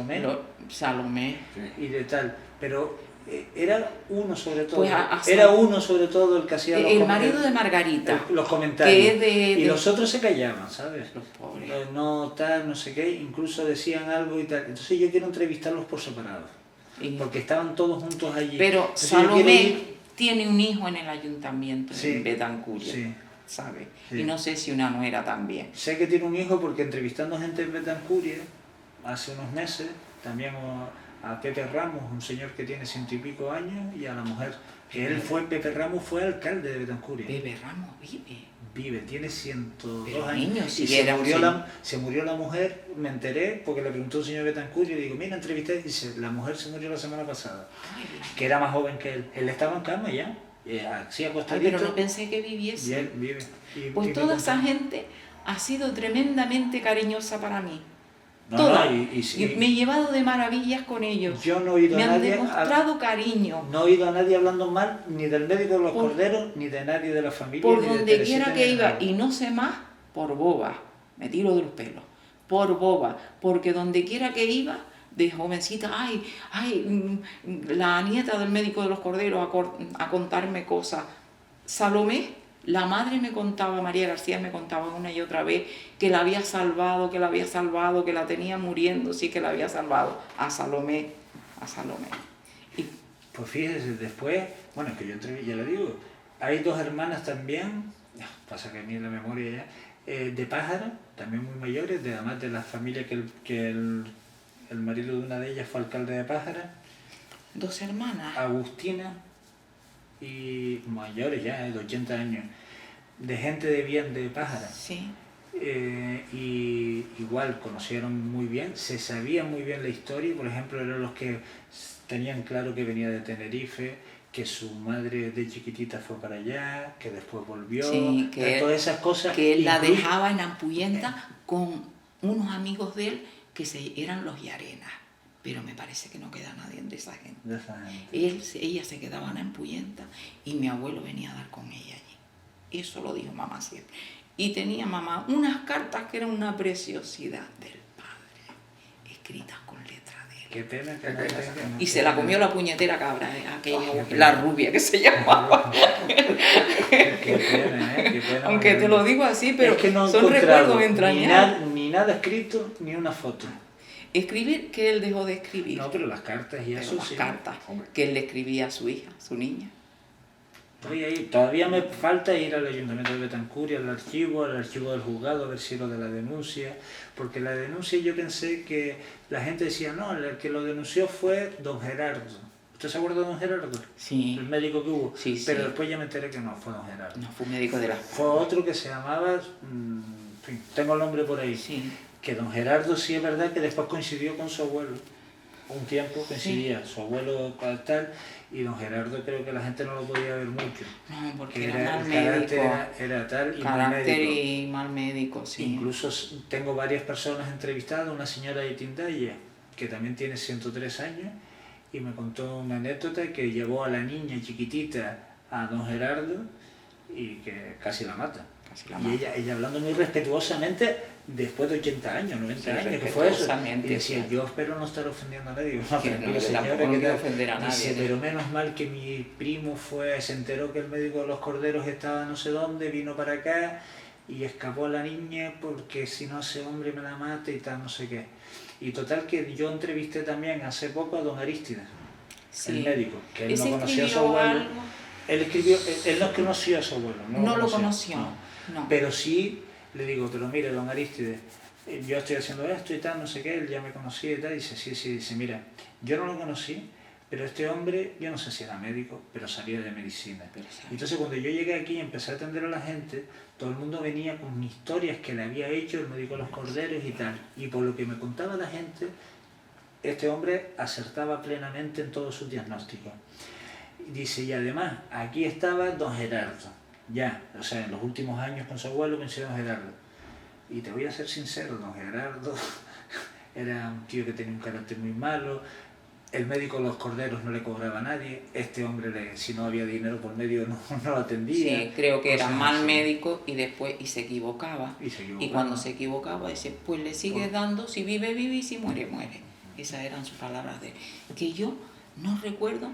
Salomé. Y de tal, pero era uno sobre todo, el que hacía el marido de Margarita, los comentarios, y los otros se callaban, ¿sabes? Los pobres. No tal, no sé qué, incluso decían algo y tal. Entonces yo quiero entrevistarlos por separado, porque estaban todos juntos allí. Pero entonces, Salomé tiene un hijo en el ayuntamiento en Betancuria, ¿sabes? Sí. Y no sé si una nuera también. Sé que tiene un hijo porque entrevistando gente en Betancuria hace unos meses, también a Pepe Ramos, un señor que tiene 100 y pico años, y a la mujer, que Pepe Ramos fue alcalde de Betancuria. Pepe Ramos vive, tiene 102 pero años. Niño, y se murió la mujer, me enteré, porque le preguntó un señor de Betancuria, y digo, mira, entrevisté, y dice, la mujer se murió la semana pasada, que era más joven que él. Él estaba en cama ya, así acostadito. Pero no pensé que viviese. Y él vive. Pues toda esa gente ha sido tremendamente cariñosa para mí. No, todo. no, Y me he llevado de maravillas con ellos. Yo no he oído me a han nadie... demostrado cariño. No he oído a nadie hablando mal, ni del médico de los corderos, ni de nadie de la familia, Por ni de donde Teresita, quiera ni que de iba, nadie. y no sé más, por boba. Me tiro de los pelos. Por boba. Porque donde quiera que iba, de jovencita, la nieta del médico de los corderos a contarme cosas. Salomé, la madre me contaba, María García me contaba una y otra vez que la había salvado, que la tenía muriendo, sí que la había salvado. A Salomé. Y Pues fíjese, después, bueno, es que yo ya le digo, hay dos hermanas también, pasa que a mí la memoria ya, de Pájara, también muy mayores, además de la familia que el marido de una de ellas fue alcalde de Pájara. 2 hermanas. Agustina, y mayores ya, de 80 años, de gente de bien de Pájara. Sí. Y igual conocieron muy bien, se sabía muy bien la historia, por ejemplo eran los que tenían claro que venía de Tenerife, que su madre de chiquitita fue para allá, que después volvió, Sí, todas esas cosas. Que él la dejaba en Ampuyenta con unos amigos de él que eran los Llarenas, pero me parece que no queda nadie de esa gente. Ella se quedaba en Ampuyenta y mi abuelo venía a dar con ella allí. Eso lo dijo mamá siempre. Y tenía mamá unas cartas que eran una preciosidad del padre, escritas con letra de él. Qué pena que no tenga. Y se la comió la puñetera cabra, la rubia que se llamaba. Qué pena, qué pena. Aunque te lo digo así, pero es que no son recuerdos entrañables. Ni nada escrito, ni una foto. Escribir, que él dejó de escribir. No, pero las cartas y eso las sí. cartas que él le escribía a su hija, a su niña. Todavía me falta ir al Ayuntamiento de Betancur y al archivo del juzgado, a ver si lo de la denuncia, porque la denuncia yo pensé que la gente decía, no, el que lo denunció fue don Gerardo. ¿Usted se acuerda de don Gerardo? Sí. El médico que hubo. Sí, pero sí. después ya me enteré que no fue don Gerardo. No, fue un médico de la... Fue otro que se llamaba, tengo el nombre por ahí, Sí. que don Gerardo sí es verdad que después coincidió con su abuelo. Un tiempo coincidía, su abuelo tal, y don Gerardo creo que la gente no lo podía ver mucho. No, porque Que era mal el médico. carácter era tal y mal Carácter médico. y mal médico, sí. Incluso tengo varias personas entrevistadas, una señora de Tindaya, que también tiene 103 años, y me contó una anécdota que llevó a la niña chiquitita a don Gerardo y que casi la mata. Y ella hablando muy respetuosamente después de 80 años, 90 años, que fue eso. Y decía, yo espero no estar ofendiendo a nadie. No, tranquilo, señora, no quiero ofender a nadie. Dice, pero menos mal que mi primo se enteró que el médico de los corderos estaba no sé dónde, vino para acá y escapó a la niña porque si no ese hombre me la mata y tal, no sé qué. Y total que yo entrevisté también hace poco a don Arístides, el médico, que él no conocía a su abuelo. Él no conoció a su abuelo. No lo conoció. No. Pero sí le digo, pero mire, don Arístides, yo estoy haciendo esto y tal, no sé qué, él ya me conocía y tal, y dice, sí, dice, mira, yo no lo conocí, pero este hombre, yo no sé si era médico, pero sabía de medicina. Entonces cuando yo llegué aquí y empecé a atender a la gente, todo el mundo venía con historias que le había hecho el médico de los corderos y tal, y por lo que me contaba la gente, este hombre acertaba plenamente en todos sus diagnósticos. Dice, y además, aquí estaba don Gerardo. Ya, o sea, en los últimos años con su abuelo mencionó a Gerardo. Y te voy a ser sincero, don Gerardo era un tío que tenía un carácter muy malo, el médico de los corderos no le cobraba a nadie, este hombre, si no había dinero por medio, no lo atendía. Sí, creo que era mal médico y se equivocaba. Y cuando se equivocaba, dice, pues le sigues dando, si vive, vive y si muere, muere. Esas eran sus palabras de él. Que yo no recuerdo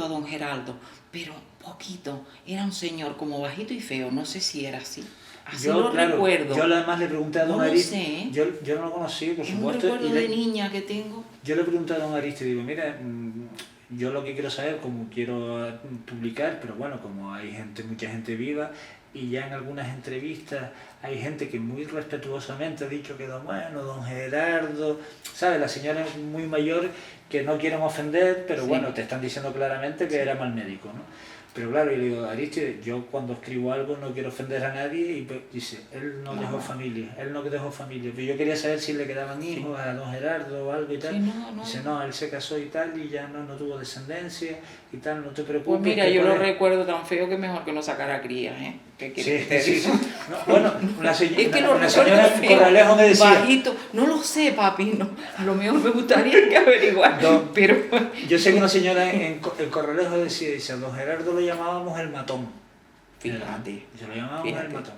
a don Gerardo, pero poquito. Era un señor como bajito y feo, no sé si era así. Así lo recuerdo. Yo además le pregunté a don Arístides, yo no lo conocí, por supuesto. Un recuerdo de niña que tengo. Yo le pregunté a don Arístides, digo, mira, yo lo que quiero saber, como quiero publicar, pero bueno, como hay mucha gente viva, y ya en algunas entrevistas hay gente que muy respetuosamente ha dicho que don Gerardo, ¿sabes? La señora es muy mayor, que no quieren ofender, pero bueno, te están diciendo claramente que era mal médico, ¿no? Pero claro, yo le digo, Arístides, yo cuando escribo algo no quiero ofender a nadie, y pues, dice, él no dejó familia, pero yo quería saber si le quedaban hijos a don Gerardo o algo y tal. Dice, no, él se casó y tal, y ya no tuvo descendencia y tal, no te preocupes. Pues mira, yo lo recuerdo tan feo que mejor que no sacara crías, ¿eh? ¿Qué quiere Sí, que te sí, diga? sí. No, bueno, Es que lo una señora recuerdo en feo, Corralejo me decía... bajito. No lo sé, papi, no. A lo mejor me gustaría que averiguar, No. pero... Yo sé que una señora en Corralejo decía, dice, a don Gerardo lo llamábamos el matón. Fíjate. Y se lo llamábamos Fíjate. el matón.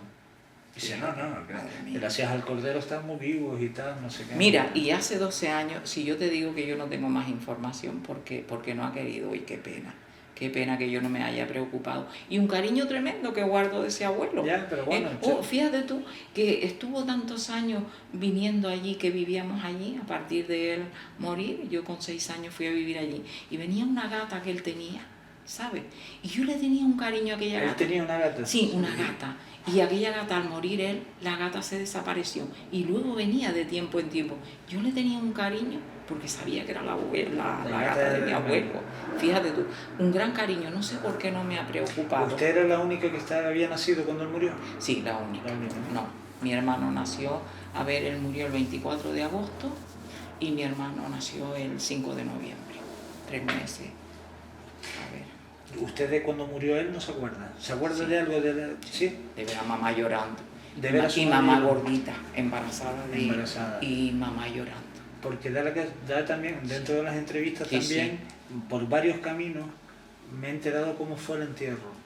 Dice, Fíjate, no, madre mía. gracias al cordero estamos vivos y tal, no sé qué. Mira, y hace 12 años, si yo te digo que yo no tengo más información porque no ha querido, y qué pena que yo no me haya preocupado. Y un cariño tremendo que guardo de ese abuelo. Ya, pero bueno, Fíjate tú que estuvo tantos años viniendo allí, que vivíamos allí, a partir de él morir, yo con 6 años fui a vivir allí, y venía una gata que él tenía, ¿sabes? Y yo le tenía un cariño a aquella gata. ¿Él tenía una gata? Sí, una gata. Y aquella gata, al morir él, la gata se desapareció. Y luego venía de tiempo en tiempo. Yo le tenía un cariño porque sabía que era la gata de mi abuelo. Fíjate tú, un gran cariño. No sé por qué no me ha preocupado. ¿Usted era la única que había nacido cuando él murió? Sí, la única. La única. No, mi hermano nació, él murió el 24 de agosto y mi hermano nació el 5 de noviembre. 3 meses. A ver. ¿Usted de cuando murió él no se acuerda? ¿Se acuerda Sí. de algo? ¿Sí? De ver a mamá llorando. De ver a su y madre mamá llorando. gordita, embarazada. Y mamá llorando. Porque da también, dentro de las entrevistas Sí, también, por varios caminos, me he enterado cómo fue el entierro.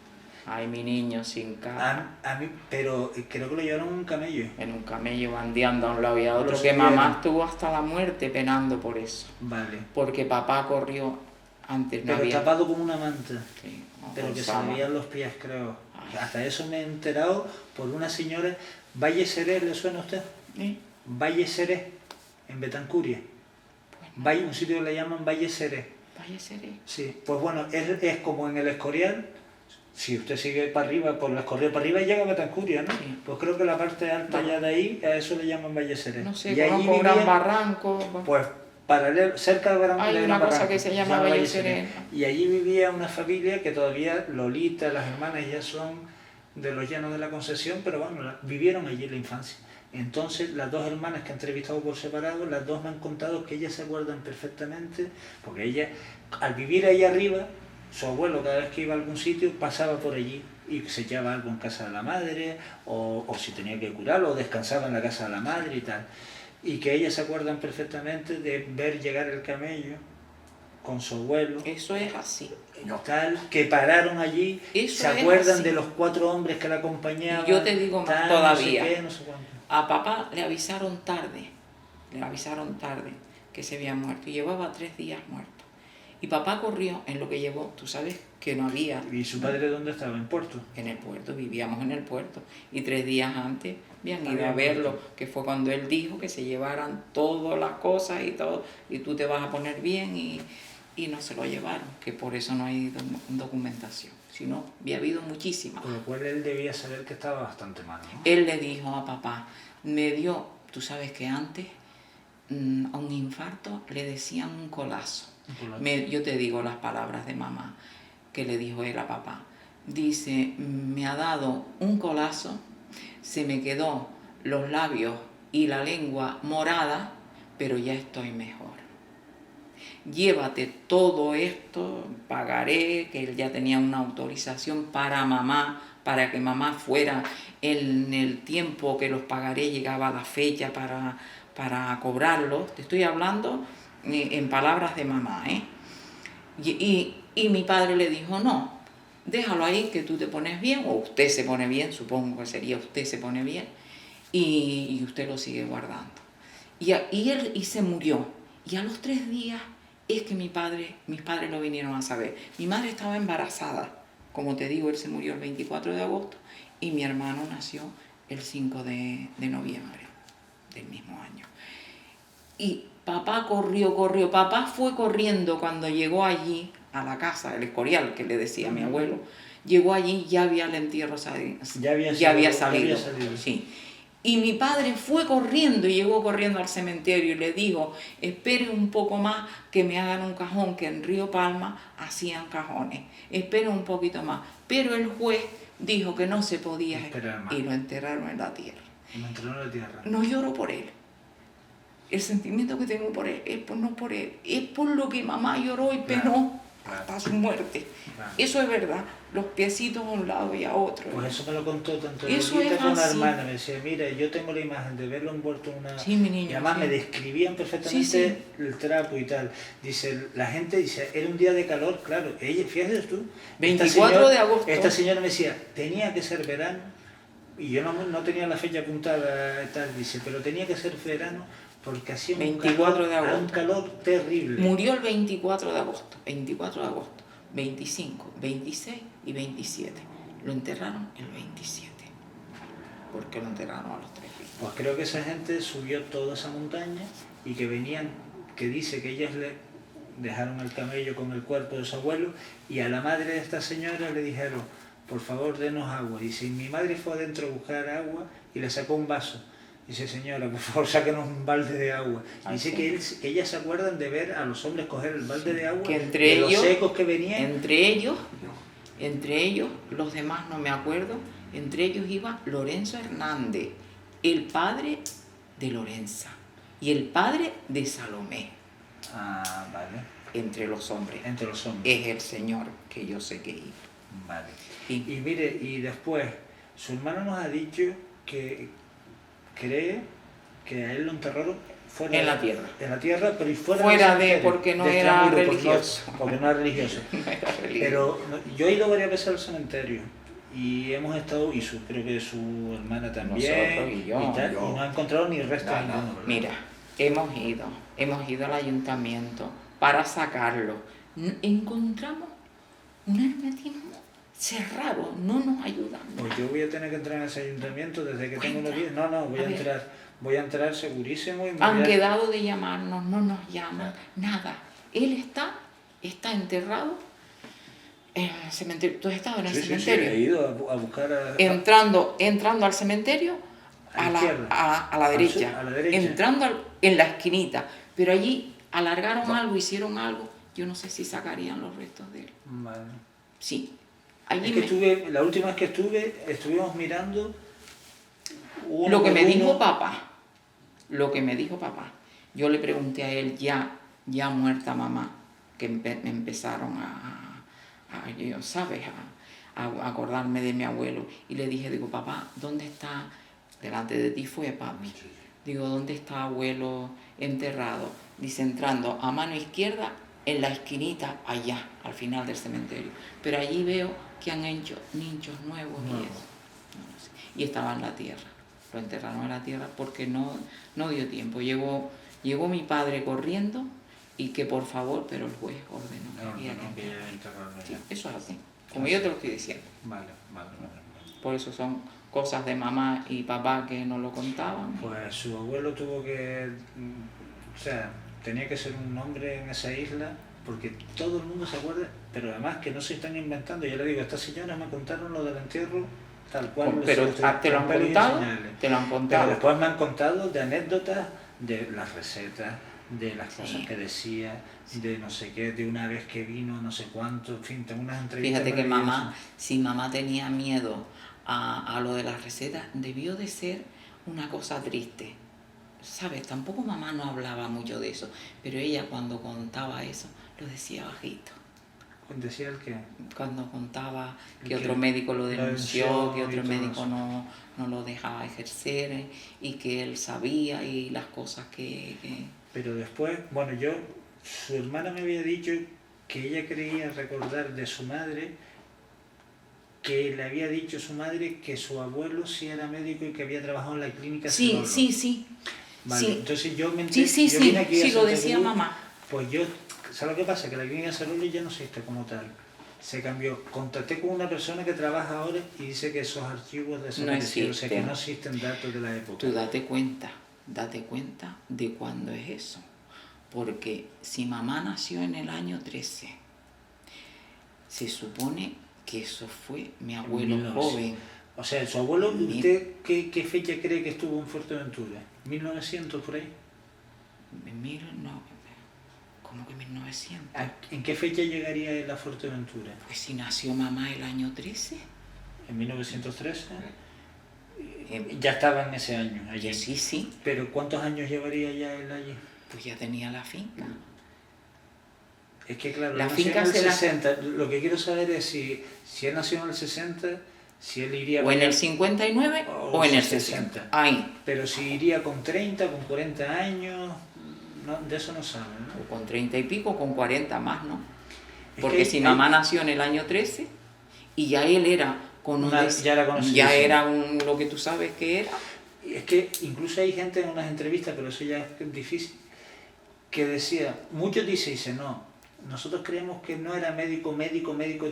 Ay, mi niño sin cara. A mí, pero creo que lo llevaron en un camello. En un camello bandeando a un lado y a otro. Lo Que subieron. mamá estuvo hasta la muerte penando por eso. Vale. Porque papá corrió antes, no Pero había... tapado como una manta. Sí, no, Pero con que se sábana. le veían los pies, creo. Ay. Hasta eso me he enterado por una señora. Valle Seré, ¿le suena a usted? ¿Eh? Valle Seré, en Betancuria. Pues Valle, un sitio que le llaman Valle Seré. Vaya seré. Sí, pues bueno, es como en el Escorial. Si usted sigue para arriba, por el Escorial para arriba llega a Betancuria, ¿no? Sí. Pues creo que la parte alta ya de ahí, a eso le llaman Valle Seré. No sé, y allí conozco Gran vivía, Barranco. pues paralelo, cerca de Gran Hay de una Gran cosa Barranco, que se llama llama Valle Seré. Y allí vivía una familia que todavía, Lolita, las hermanas ya son de los Llanos de la Concesión, pero bueno, vivieron allí en la infancia. Entonces, las dos hermanas que he entrevistado por separado, las dos me han contado que ellas se acuerdan perfectamente, porque ella, al vivir ahí arriba, su abuelo cada vez que iba a algún sitio pasaba por allí y se echaba algo en casa de la madre, o si tenía que curarlo, o descansaba en la casa de la madre y tal. Y que ellas se acuerdan perfectamente de ver llegar el camello con su abuelo, Eso es así. tal, que pararon allí, Eso se es acuerdan así. de los 4 hombres que la acompañaban. Y yo te digo más tal, todavía. No sé qué, no sé cuánto. A papá le avisaron tarde que se había muerto y llevaba 3 días muerto. Y papá corrió en lo que llevó, tú sabes que no había. ¿Y su padre dónde estaba? ¿En Puerto? En el puerto, vivíamos en el puerto. Y 3 días antes habían ido Habían a verlo, muerto. que fue cuando él dijo que se llevaran todas las cosas y todo, y tú te vas a poner bien, y no se lo llevaron, que por eso no hay documentación. Si no, había habido muchísimas. Con lo cual él debía saber que estaba bastante mal, ¿no? Él le dijo a papá, me dio, tú sabes que antes a un infarto le decían un colazo. Yo te digo las palabras de mamá que le dijo él a papá. Dice, me ha dado un colazo, se me quedó los labios y la lengua morada, pero ya estoy mejor. Llévate todo esto, pagaré, que él ya tenía una autorización para mamá, para que mamá fuera en el tiempo que los pagaré, llegaba la fecha para cobrarlos. Te estoy hablando en palabras de mamá, ¿eh? Y mi padre le dijo, no, déjalo ahí, que tú te pones bien, o usted se pone bien, supongo que sería usted se pone bien, y usted lo sigue guardando. Y él se murió. Y a los 3 días es que mis padres lo vinieron a saber. Mi madre estaba embarazada. Como te digo, él se murió el 24 de agosto y mi hermano nació el 5 de noviembre del mismo año. Y papá corrió. Papá fue corriendo cuando llegó allí a la casa, el Escorial, que le decía a mi abuelo. Llegó allí, ya había el entierro salido. Ya había salido. Sí. Y mi padre fue corriendo y llegó corriendo al cementerio y le dijo, espere un poco más que me hagan un cajón, que en Río Palma hacían cajones. Espere un poquito más. Pero el juez dijo que no se podía y lo enterraron en la tierra. Lo enterraron en la tierra. No lloro por él. El sentimiento que tengo por él es no por él, es por lo que mamá lloró y penó. hasta su muerte. Claro. Eso es verdad, los piecitos a un lado y a otro. Pues eso me lo contó tanto Eso Lolita es como la así. hermana. Me decía, mira, yo tengo la imagen de verlo envuelto en una... Sí, mi niño, y además sí. me describían perfectamente Sí, el trapo y tal. Dice, la gente dice, era un día de calor, claro. Ella, fíjate tú. 24 de agosto. Esta señora me decía, tenía que ser verano. Y yo no tenía la fecha apuntada, tal, dice, pero tenía que ser verano porque hacía un 24 de agosto. un calor terrible. Murió el 24 de agosto, 24 de agosto, 25, 26 y 27. Lo enterraron el 27, porque lo enterraron a los 3 días. Pues creo que esa gente subió toda esa montaña y que venían, que dice que ellas le dejaron el camello con el cuerpo de su abuelo y a la madre de esta señora le dijeron, por favor denos agua. Y si mi madre fue adentro a buscar agua y le sacó un vaso. Dice, señora, por favor, sáquenos un balde de agua. Ah, Dice sí. que ellas se acuerdan de ver a los hombres coger el balde de agua, Que entre de ellos, los secos que venían. Entre ellos, los demás no me acuerdo, entre ellos iba Lorenzo Hernández, el padre de Lorenza y el padre de Salomé, Ah, vale. entre los hombres. Entre los hombres. Es el señor que yo sé que iba. Vale. Y- Y mire, y después, su hermano nos ha dicho que cree que a él lo enterraron fuera En la tierra. En la tierra, pero y fuera, Fuera del de- cementerio, porque no de era Extramuro, religioso. Porque no era religioso. No era religioso. Pero yo he ido varias veces al cementerio y hemos estado, y creo que su hermana también, Nosotros y yo. tal, y no ha encontrado ni resto No, ninguno, ¿verdad? Mira, hemos ido al ayuntamiento para sacarlo. Encontramos un hermetismo cerrado, no nos ayudan. Pues yo voy a tener que entrar en ese ayuntamiento desde que tengo unos días. No, voy A a ver. entrar. Voy a entrar segurísimo y me Han voy a- quedado de llamarnos, no nos llaman, nada. Él está enterrado en el cementerio. ¿Tú has estado en el Sí, cementerio? he ido a buscar a... Entrando al cementerio A la izquierda. a la derecha. A la derecha. Entrando en la esquinita. Pero allí alargaron algo, hicieron algo. Yo no sé si sacarían los restos de él. Vale. Sí. Es Allí que la última vez que estuvimos mirando uno lo que por me uno. dijo papá. Lo que me dijo papá. Yo le pregunté a él, ya muerta mamá, que me empezaron yo, ¿sabes? A acordarme de mi abuelo. Y le dije, digo, papá, ¿dónde está? Delante de ti fue papi. Digo, ¿dónde está abuelo enterrado? Dice, entrando a mano izquierda, en la esquinita, allá, al final del cementerio. Pero allí veo que han hecho nichos nuevos y Nuevos. eso. No lo sé. Y estaba en la tierra. Lo enterraron en la tierra porque no dio tiempo. Llegó mi padre corriendo y que por favor, pero el juez ordenó que había que enterrarlo. enterrarlo Sí, ya. eso es así, como yo te lo estoy diciendo. Vale. Por eso son cosas de mamá y papá que no lo contaban. Pues su abuelo tuvo que... O sea, tenía que ser un hombre en esa isla porque todo el mundo se acuerda, pero además que no se están inventando. Yo le digo, estas señoras me contaron lo del entierro tal cual. Pero te lo han con pelos y contado, señales. te lo han Pero contado. después me han contado de anécdotas, de las recetas, de las Sí. cosas que decía, de no sé qué, de una vez que vino, no sé cuánto, en fin, tengo unas entrevistas. Fíjate que mamá, maravillosas. si mamá tenía miedo a lo de las recetas, debió de ser una cosa triste. ¿Sabes? Tampoco mamá no hablaba mucho de eso, pero ella cuando contaba eso, lo decía bajito. Decía el que... Cuando contaba que Que otro médico lo denunció, que y otro todo médico eso. no lo dejaba ejercer y que él sabía y las cosas que... Pero después, bueno, su hermana me había dicho que ella creía recordar de su madre que le había dicho su madre que su abuelo sí era médico y que había trabajado en la clínica Sí, Cerolo. sí. Vale, sí. entonces yo me enteré, Sí, yo vine aquí a sí, lo Santa decía Cruz, mamá. Pues ¿sabes lo que pasa? Que la clínica Cerolo ya no existe como tal. Se cambió. Contacté con una persona que trabaja ahora y dice que esos archivos desaparecieron, o sea que existen. no existen datos de la época. Tú date cuenta de cuándo es eso. Porque si mamá nació en el año 13, se supone que eso fue mi abuelo 1900. joven. O sea, su abuelo, Mil- ¿usted qué fecha cree que estuvo en Fuerteventura? ¿1900 por ahí? ¿Cómo que 1900? ¿En qué fecha llegaría él a Fuerteventura? Pues si nació mamá el año 13. ¿En 1913? Eh, Ya estaba en ese año allí. Sí, ¿Pero cuántos años llevaría ya él allí? pues ya tenía la finca. Es que claro, La él nació finca en el se la... 60. Lo que quiero saber es si él nació en el 60, si él iría... O en el 59 o en el 60. Ahí. Pero si iría con 30, con 40 años, no, de eso no sabe, ¿no? O con 30 y pico, con 40 más, ¿no? Es Porque que si mamá nació en el año 13 y ya él era ya era lo que tú sabes que era. Es que incluso hay gente en unas entrevistas, pero eso ya es difícil, que decía, muchos dicen, no, nosotros creemos que no era médico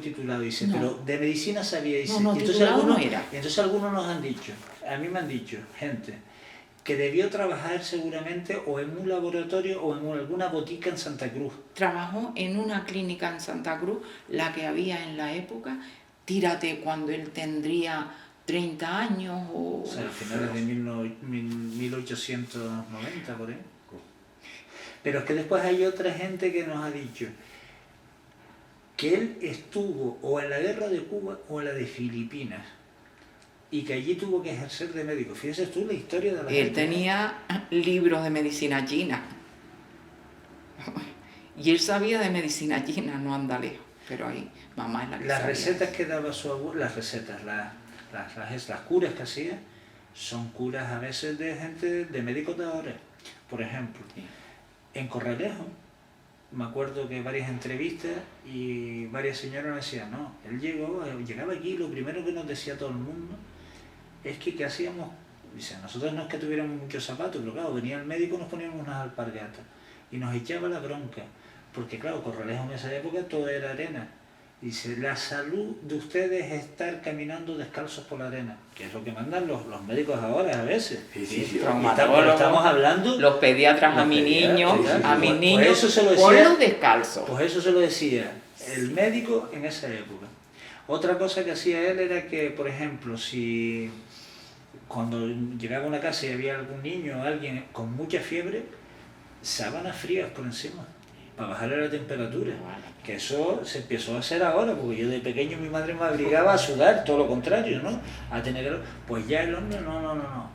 titulado, dice, No. pero de medicina sabía, dice. No, y entonces titulado algunos, no era. y entonces algunos nos han dicho, a mí me han dicho, gente, que debió trabajar seguramente o en un laboratorio o en alguna botica en Santa Cruz. Trabajó en una clínica en Santa Cruz, la que había en la época, tírate cuando él tendría 30 años o... O sea, a finales de 1890, por ahí. Pero es que después hay otra gente que nos ha dicho que él estuvo o en la guerra de Cuba o en la de Filipinas y que allí tuvo que ejercer de médico. Fíjese tú la historia de la Él gente. tenía libros de medicina china. Y él sabía de medicina china, no anda lejos. Pero ahí, mamá es la que Las sabía. recetas que daba su abuelo, las recetas, las curas que hacía, son curas a veces de gente, de médicos de ahora. Por ejemplo, Sí. en Corralejo, me acuerdo que varias entrevistas y varias señoras me decían, no, él llegaba aquí y lo primero que nos decía todo el mundo es que ¿qué hacíamos? Dice, nosotros no es que tuviéramos muchos zapatos, pero claro, venía el médico y nos poníamos unas alpargatas y nos echaba la bronca, porque claro, Corralejo en esa época todo era arena. Dice, la salud de ustedes es estar caminando descalzos por la arena, que es lo que mandan los médicos ahora a veces. Sí. Estamos hablando... Los pediatras a mi niño, a mis niños, Pues eso se lo decía, ponlos descalzos. Pues eso se lo decía el médico en esa época. Otra cosa que hacía él era que, por ejemplo, si cuando llegaba a una casa y había algún niño o alguien con mucha fiebre, sábanas frías por encima, para bajarle la temperatura. Que eso se empezó a hacer ahora, porque yo de pequeño mi madre me obligaba a sudar, todo lo contrario, ¿no? A tener... Pues ya el hombre, no.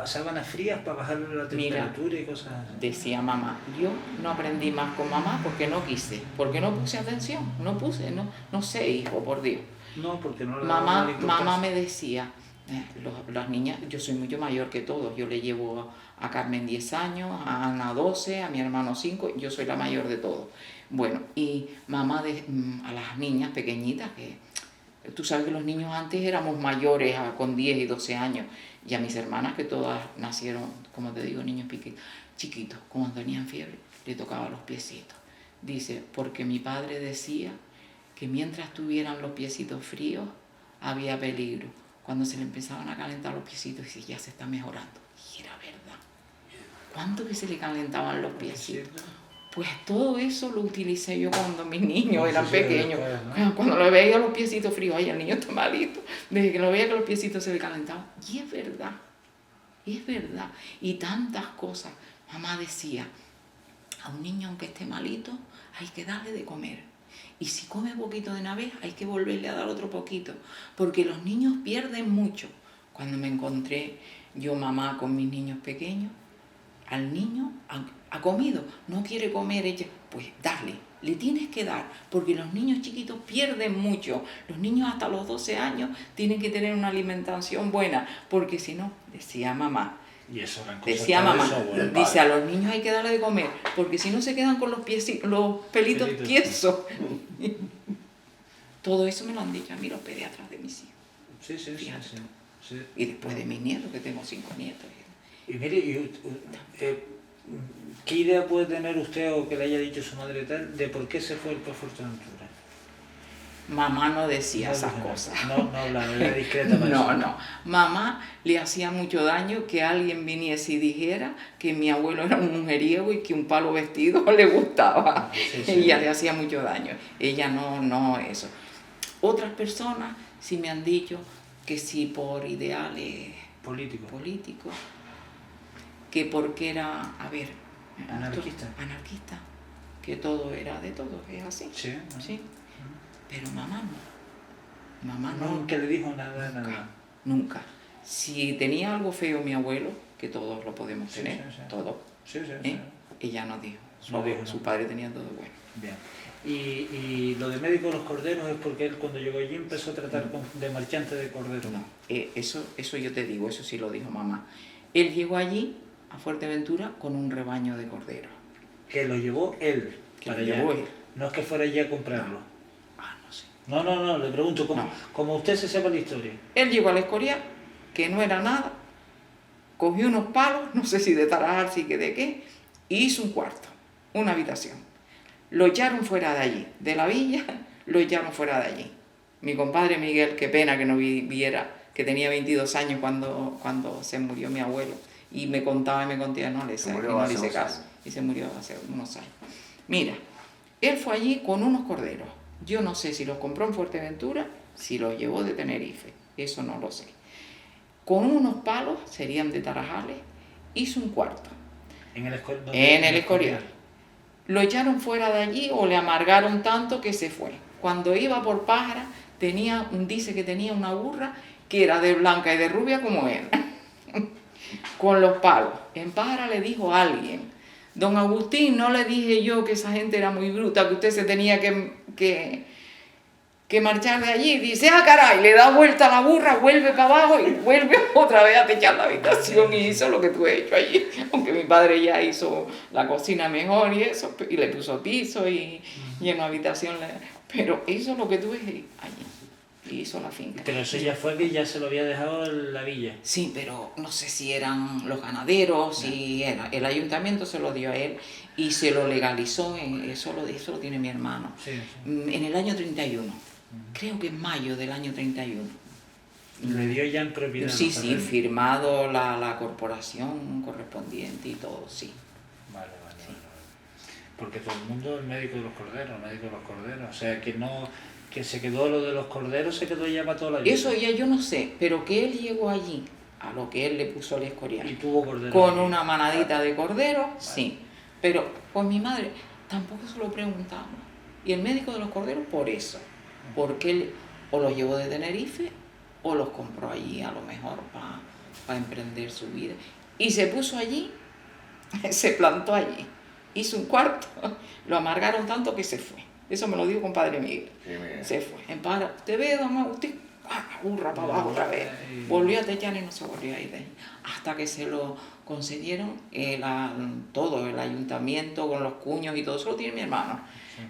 Sábanas frías para bajarle la temperatura y cosas así. Decía mamá, yo no aprendí más con mamá porque no quise, porque no puse atención, no sé, hijo, por Dios. No, porque no le daba la importancia. Mamá me decía, las niñas, yo soy mucho mayor que todos, yo le llevo a Carmen 10 años, a Ana 12, a mi hermano 5, yo soy la mayor de todos. Bueno, y mamá a las niñas pequeñitas, que tú sabes que los niños antes éramos mayores, con 10 y 12 años, y a mis hermanas que todas nacieron, como te digo, niños chiquitos, cuando tenían fiebre, le tocaba los piecitos. Dice, porque mi padre decía que mientras tuvieran los piecitos fríos, había peligro. Cuando se le empezaban a calentar los piecitos, dice, ya se está mejorando. Y era verdad. ¿Cuánto que se le calentaban los piecitos? Pues todo eso lo utilicé yo cuando mis niños eran pequeños. ¿No? Cuando lo veía los piecitos fríos, ay, el niño está malito. Desde que lo veía que los piecitos se le calentaban. Y es verdad. Y tantas cosas. Mamá decía, a un niño aunque esté malito, hay que darle de comer. Y si come poquito de una vez, hay que volverle a dar otro poquito. Porque los niños pierden mucho. Cuando me encontré yo, mamá, con mis niños pequeños, al niño ha comido, no quiere comer ella, pues darle, le tienes que dar, porque los niños chiquitos pierden mucho. Los niños hasta los 12 años tienen que tener una alimentación buena, porque si no, decía mamá, dice a los niños hay que darle de comer, porque si no se quedan con los pelitos tiesos. Todo eso me lo han dicho a mí los pediatras de mis hijos. Sí. Y después de mis nietos, que tengo 5 nietos. Y mire, ¿qué idea puede tener usted o que le haya dicho su madre tal de por qué se fue el por Fuerteventura? Mamá no decía esas cosas. No hablaba, era discreta para eso. No. Mamá le hacía mucho daño que alguien viniese y dijera que mi abuelo era un mujeriego y que un palo vestido le gustaba. Sí. Ella le hacía mucho daño. Ella no eso. Otras personas sí me han dicho que sí por ideales políticos, que porque era, anarquista, que todo era de todo, es así. Sí. Pero mamá no. Nunca le dijo nada. Nunca. Si tenía algo feo mi abuelo, que todos lo podemos tener, todos, ella no dijo. No dijo Su nada. padre tenía todo bueno. Bien. Y lo de médico de los corderos es porque él cuando llegó allí empezó a tratar de marchante de corderos. No, eso yo te digo, eso sí lo dijo mamá. Él llegó allí, a Fuerteventura, con un rebaño de corderos. Que lo llevó él Que para lo allá. llevó él. No es que fuera allí a comprarlo. No sé. No, le pregunto, No. como usted se sepa la historia. Él llegó al Escorial, que no era nada, cogió unos palos, no sé si de Tarajal, si que de qué, y hizo un cuarto, una habitación. Lo echaron fuera de allí, de la villa, lo echaron fuera de allí. Mi compadre Miguel, qué pena que no viera, que tenía 22 años cuando se murió mi abuelo, y me contaba, no le hice caso, y se murió hace unos años. Mira, él fue allí con unos corderos. Yo no sé si los compró en Fuerteventura, si los llevó de Tenerife, eso no lo sé. Con unos palos, serían de Tarajales, hizo un cuarto. En el Escorial. Lo echaron fuera de allí o le amargaron tanto que se fue. Cuando iba por Pájara, dice que tenía una burra que era de blanca y de rubia como él, con los palos. En Pájara le dijo a alguien: don Agustín, no le dije yo que esa gente era muy bruta, que usted se tenía que marchar de allí. Dice, caray, le da vuelta a la burra, vuelve para abajo y vuelve otra vez a techar la habitación, y hizo lo que tú has hecho allí. Aunque mi padre ya hizo la cocina mejor y eso, y le puso piso y en la habitación, pero hizo lo que tú ves allí, y hizo la finca. Pero eso ya fue que ya se lo había dejado en la villa. Sí, pero no sé si eran los ganaderos, si era. El ayuntamiento se lo dio a él y se lo legalizó, eso lo tiene mi hermano, Sí. en el año 31. Creo que en mayo del año 31. Le dio ya en propiedad. Sí, firmado la corporación correspondiente y todo, sí. Vale. Porque todo el mundo es médico de los corderos, o sea que se quedó lo de los corderos, se quedó ya para toda la vida. Eso ya yo no sé, pero que él llegó allí, a lo que él le puso el Escorial, Y tuvo corderos. con una manadita de corderos, sí. Pero pues mi madre tampoco se lo preguntamos. Y el médico de los corderos por eso, porque él o los llevó de Tenerife o los compró allí a lo mejor para emprender su vida. Y se puso allí, se plantó allí, hizo un cuarto, lo amargaron tanto que se fue. Eso me lo dijo compadre Miguel. Se fue. En Pájara, te veo, don Agustín, burra para abajo otra vez. Volvió a techar y no se volvió a ir de ahí. Hasta que se lo concedieron todo, el ayuntamiento con los cuños y todo, eso lo tiene mi hermano.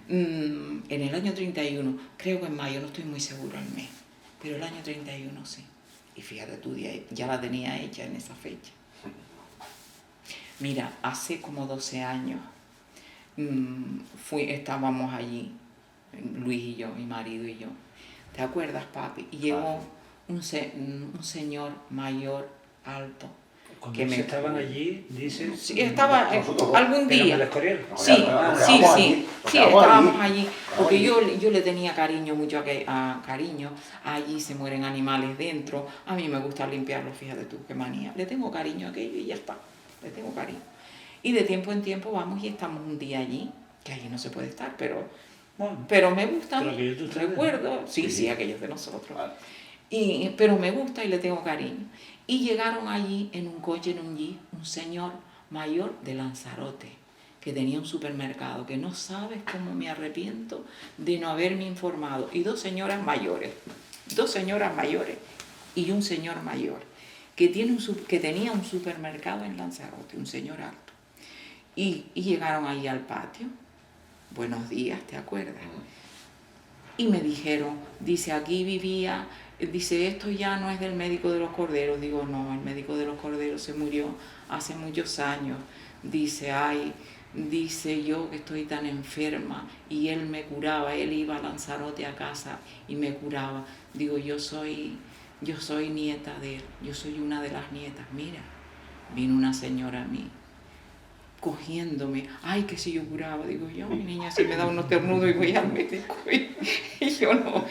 En el año 31, creo que en mayo, no estoy muy seguro el mes, pero el año 31 sí. Y fíjate tú, ya la tenía hecha en esa fecha. Mira, hace como 12 años estábamos allí, Luis y yo, mi marido y yo. ¿Te acuerdas, papi? Y llegó un señor mayor, alto. Cuando estaban allí, dice... Sí, estaba algún día. ¿En el Escorial? Sí, estábamos allí. Porque yo le tenía cariño, cariño. Allí se mueren animales dentro. A mí me gusta limpiarlo, fíjate tú, qué manía. Le tengo cariño a aquello y ya está. Le tengo cariño. Y de tiempo en tiempo vamos y estamos un día allí, que allí no se puede estar, pero me gusta. Recuerdo, sí, aquellos de nosotros. Pero me gusta y le tengo cariño. Y llegaron allí en un coche, en un jeep, un señor mayor de Lanzarote, que tenía un supermercado, que no sabes cómo me arrepiento de no haberme informado. Y dos señoras mayores y un señor mayor, que tenía un supermercado en Lanzarote, un señor alto. Y llegaron ahí al patio. Buenos días, ¿te acuerdas? Y me dijeron, dice, aquí vivía... Dice, esto ya no es del médico de los corderos. Digo, no, el médico de los corderos se murió hace muchos años. Dice, dice yo que estoy tan enferma y él me curaba, él iba a Lanzarote a casa y me curaba. Digo, yo soy nieta de él, yo soy una de las nietas. Mira, vino una señora a mí, cogiéndome, que si yo curaba. Digo, yo, mi niña, si me da unos ternudos y voy al médico. Y yo no...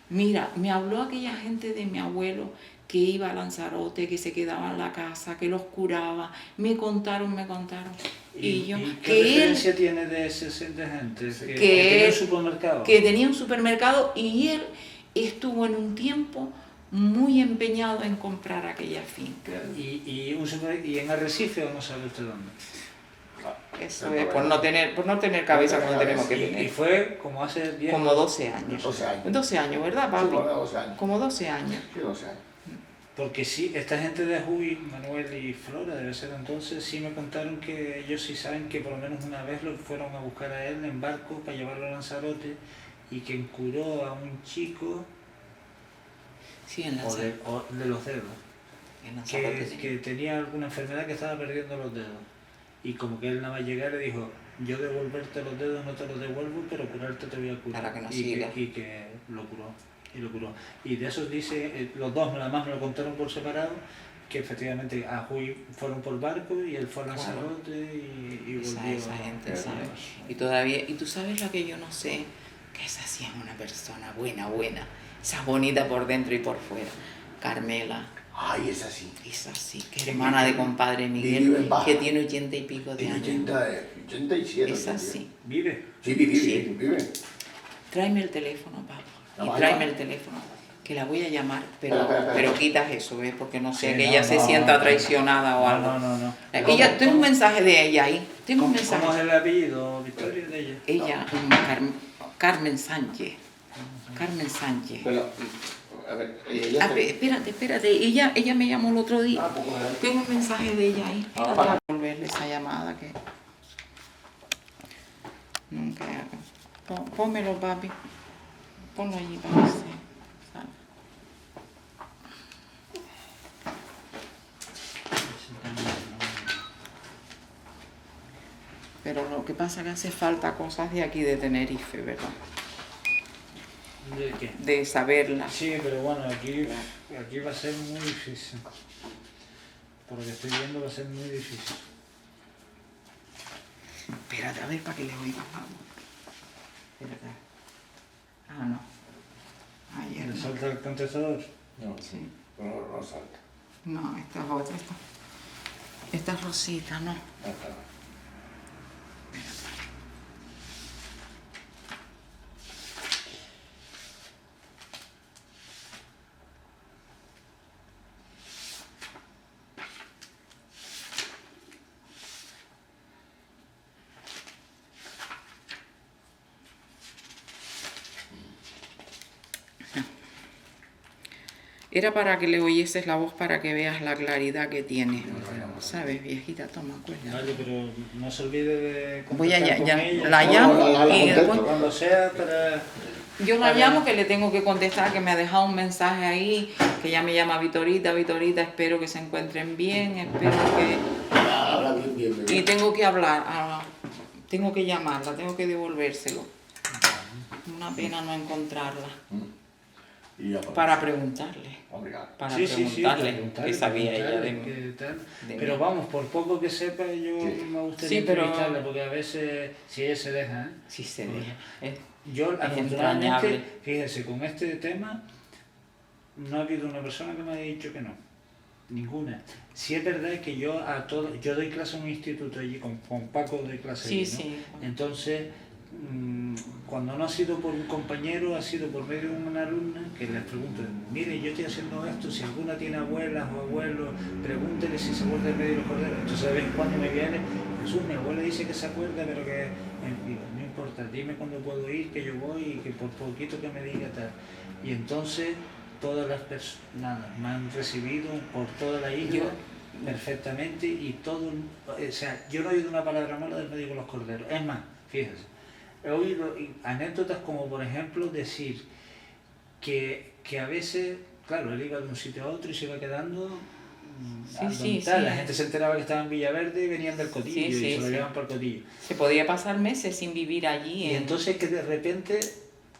Mira, me habló aquella gente de mi abuelo que iba a Lanzarote, que se quedaba en la casa, que los curaba. Me contaron. ¿Y qué diferencia tiene de gente? ¿Que tenía un supermercado? Que tenía un supermercado y él estuvo en un tiempo muy empeñado en comprar aquella finca. ¿Y en Arrecife o no sabe usted dónde? Eso es, por no tener cabeza cuando tenemos que Y tener. fue como hace 10 Como 12 años. 12 años. 12 años, ¿verdad, Sí, papi? por 12 años. Como 12 años. Sí, 12 años. Porque sí, esta gente de Juy, Manuel y Flora, debe ser entonces, sí me contaron que ellos sí saben que por lo menos una vez lo fueron a buscar a él en barco para llevarlo a Lanzarote y que curó a un chico Sí, en o de los dedos, Lanzarote. que tenía alguna enfermedad que estaba perdiendo los dedos. Y como que él nada más llegar le dijo, yo devolverte los dedos no te los devuelvo, pero curarte te voy a curar. Para que no y siga. y que lo curó. Y lo curó. Y de eso dice, los dos nada más me lo contaron por separado, que efectivamente a Juy fueron por barco y él fue a Lanzarote y volvió. Esa gente, a- ¿sabes? Y todavía, y tú sabes lo que yo no sé, que esa sí es una persona buena, esa bonita por dentro y por fuera. Carmela, Ay, es así. es así, que es hermana de compadre Vive Miguel, en paz. que tiene 80 y pico de Tiene años. 87. Es así. Vive. Sí, vive, Sí. vive. Tráeme el teléfono, papá. La Y vaya. tráeme el teléfono. Que la voy a llamar, Espera. pero quitas eso, ¿ves? Porque no sé, Sí, que no, ella se no, sienta no. traicionada o algo. No. Ella, tengo un mensaje de ella ahí. Tengo un ¿Cómo es mensaje. el apellido, Victoria, de ella? Ella, Carmen Sánchez. Carmen Sánchez. Pero, a ver, ella Ah, espérate. Ella me llamó el otro día. pues, Tengo un mensaje de ella ahí. Ah, Espérate, vale. a volverle esa llamada que... Nunca hago. Pónmelo, papi. Ponlo allí para que se salga. Pero lo que pasa es que hace falta cosas de aquí de Tenerife, ¿verdad? ¿De qué? De saberlas. Sí, pero bueno, aquí va a ser muy difícil. Por lo que estoy viendo va a ser muy difícil. Espérate, a ver para que le oiga, vamos. Espérate. Ah, no. Ayer ¿Le no. salta el contestador? No, Sí. no salta. No, esta es otra. Esta es Rosita, no. Era para que le oyeses la voz para que veas la claridad que tiene. ¿Sabes, viejita? Toma, cuenta. Vale, pero no se olvide de Voy a contactar con ya, ella. la No, llamo la y contesto. después Cuando sea para... yo la Vale. llamo que le tengo que contestar, que me ha dejado un mensaje ahí, que ya me llama Vitorita, espero que se encuentren bien, espero que... Habla bien. Y tengo que hablar, tengo que llamarla, tengo que devolvérselo. Una pena no encontrarla. Y ya, Para preguntarle, Obrigado. para Sí, preguntarle preguntarle, qué sabía ella preguntarle de mí. qué tal. de Pero mí. vamos, por poco que sepa, yo Sí. me gustaría Sí, pero- entrevistarla, porque a veces, si ella se deja, ¿eh? Sí se deja. Yo, entrañable. afortunadamente, fíjese, con este tema no ha habido una persona que me haya dicho que no. Ninguna. Sí es verdad que yo yo doy clase en un instituto allí, con Paco doy clase Sí, allí, ¿no? sí. Entonces, cuando no ha sido por un compañero, ha sido por medio de una alumna que les pregunto, mire, yo estoy haciendo esto, si alguna tiene abuelas o abuelos, pregúntele si se acuerda del medio de los corderos. Entonces, de vez en cuando me viene, Jesús, mi abuela dice que se acuerda, pero que, digo, no importa, dime cuándo puedo ir, que yo voy y que por poquito que me diga tal. Y entonces, todas las personas me han recibido por toda la isla perfectamente y todo, o sea, yo no he oído una palabra mala del médico de los corderos. Es más, fíjese, he oído anécdotas como por ejemplo decir que a veces, claro, él iba de un sitio a otro y se iba quedando Sí, la gente se enteraba que estaba en Villaverde y venían del Cotillo y se lo llevaban para el Cotillo. Se podía pasar meses sin vivir allí. Y entonces que de repente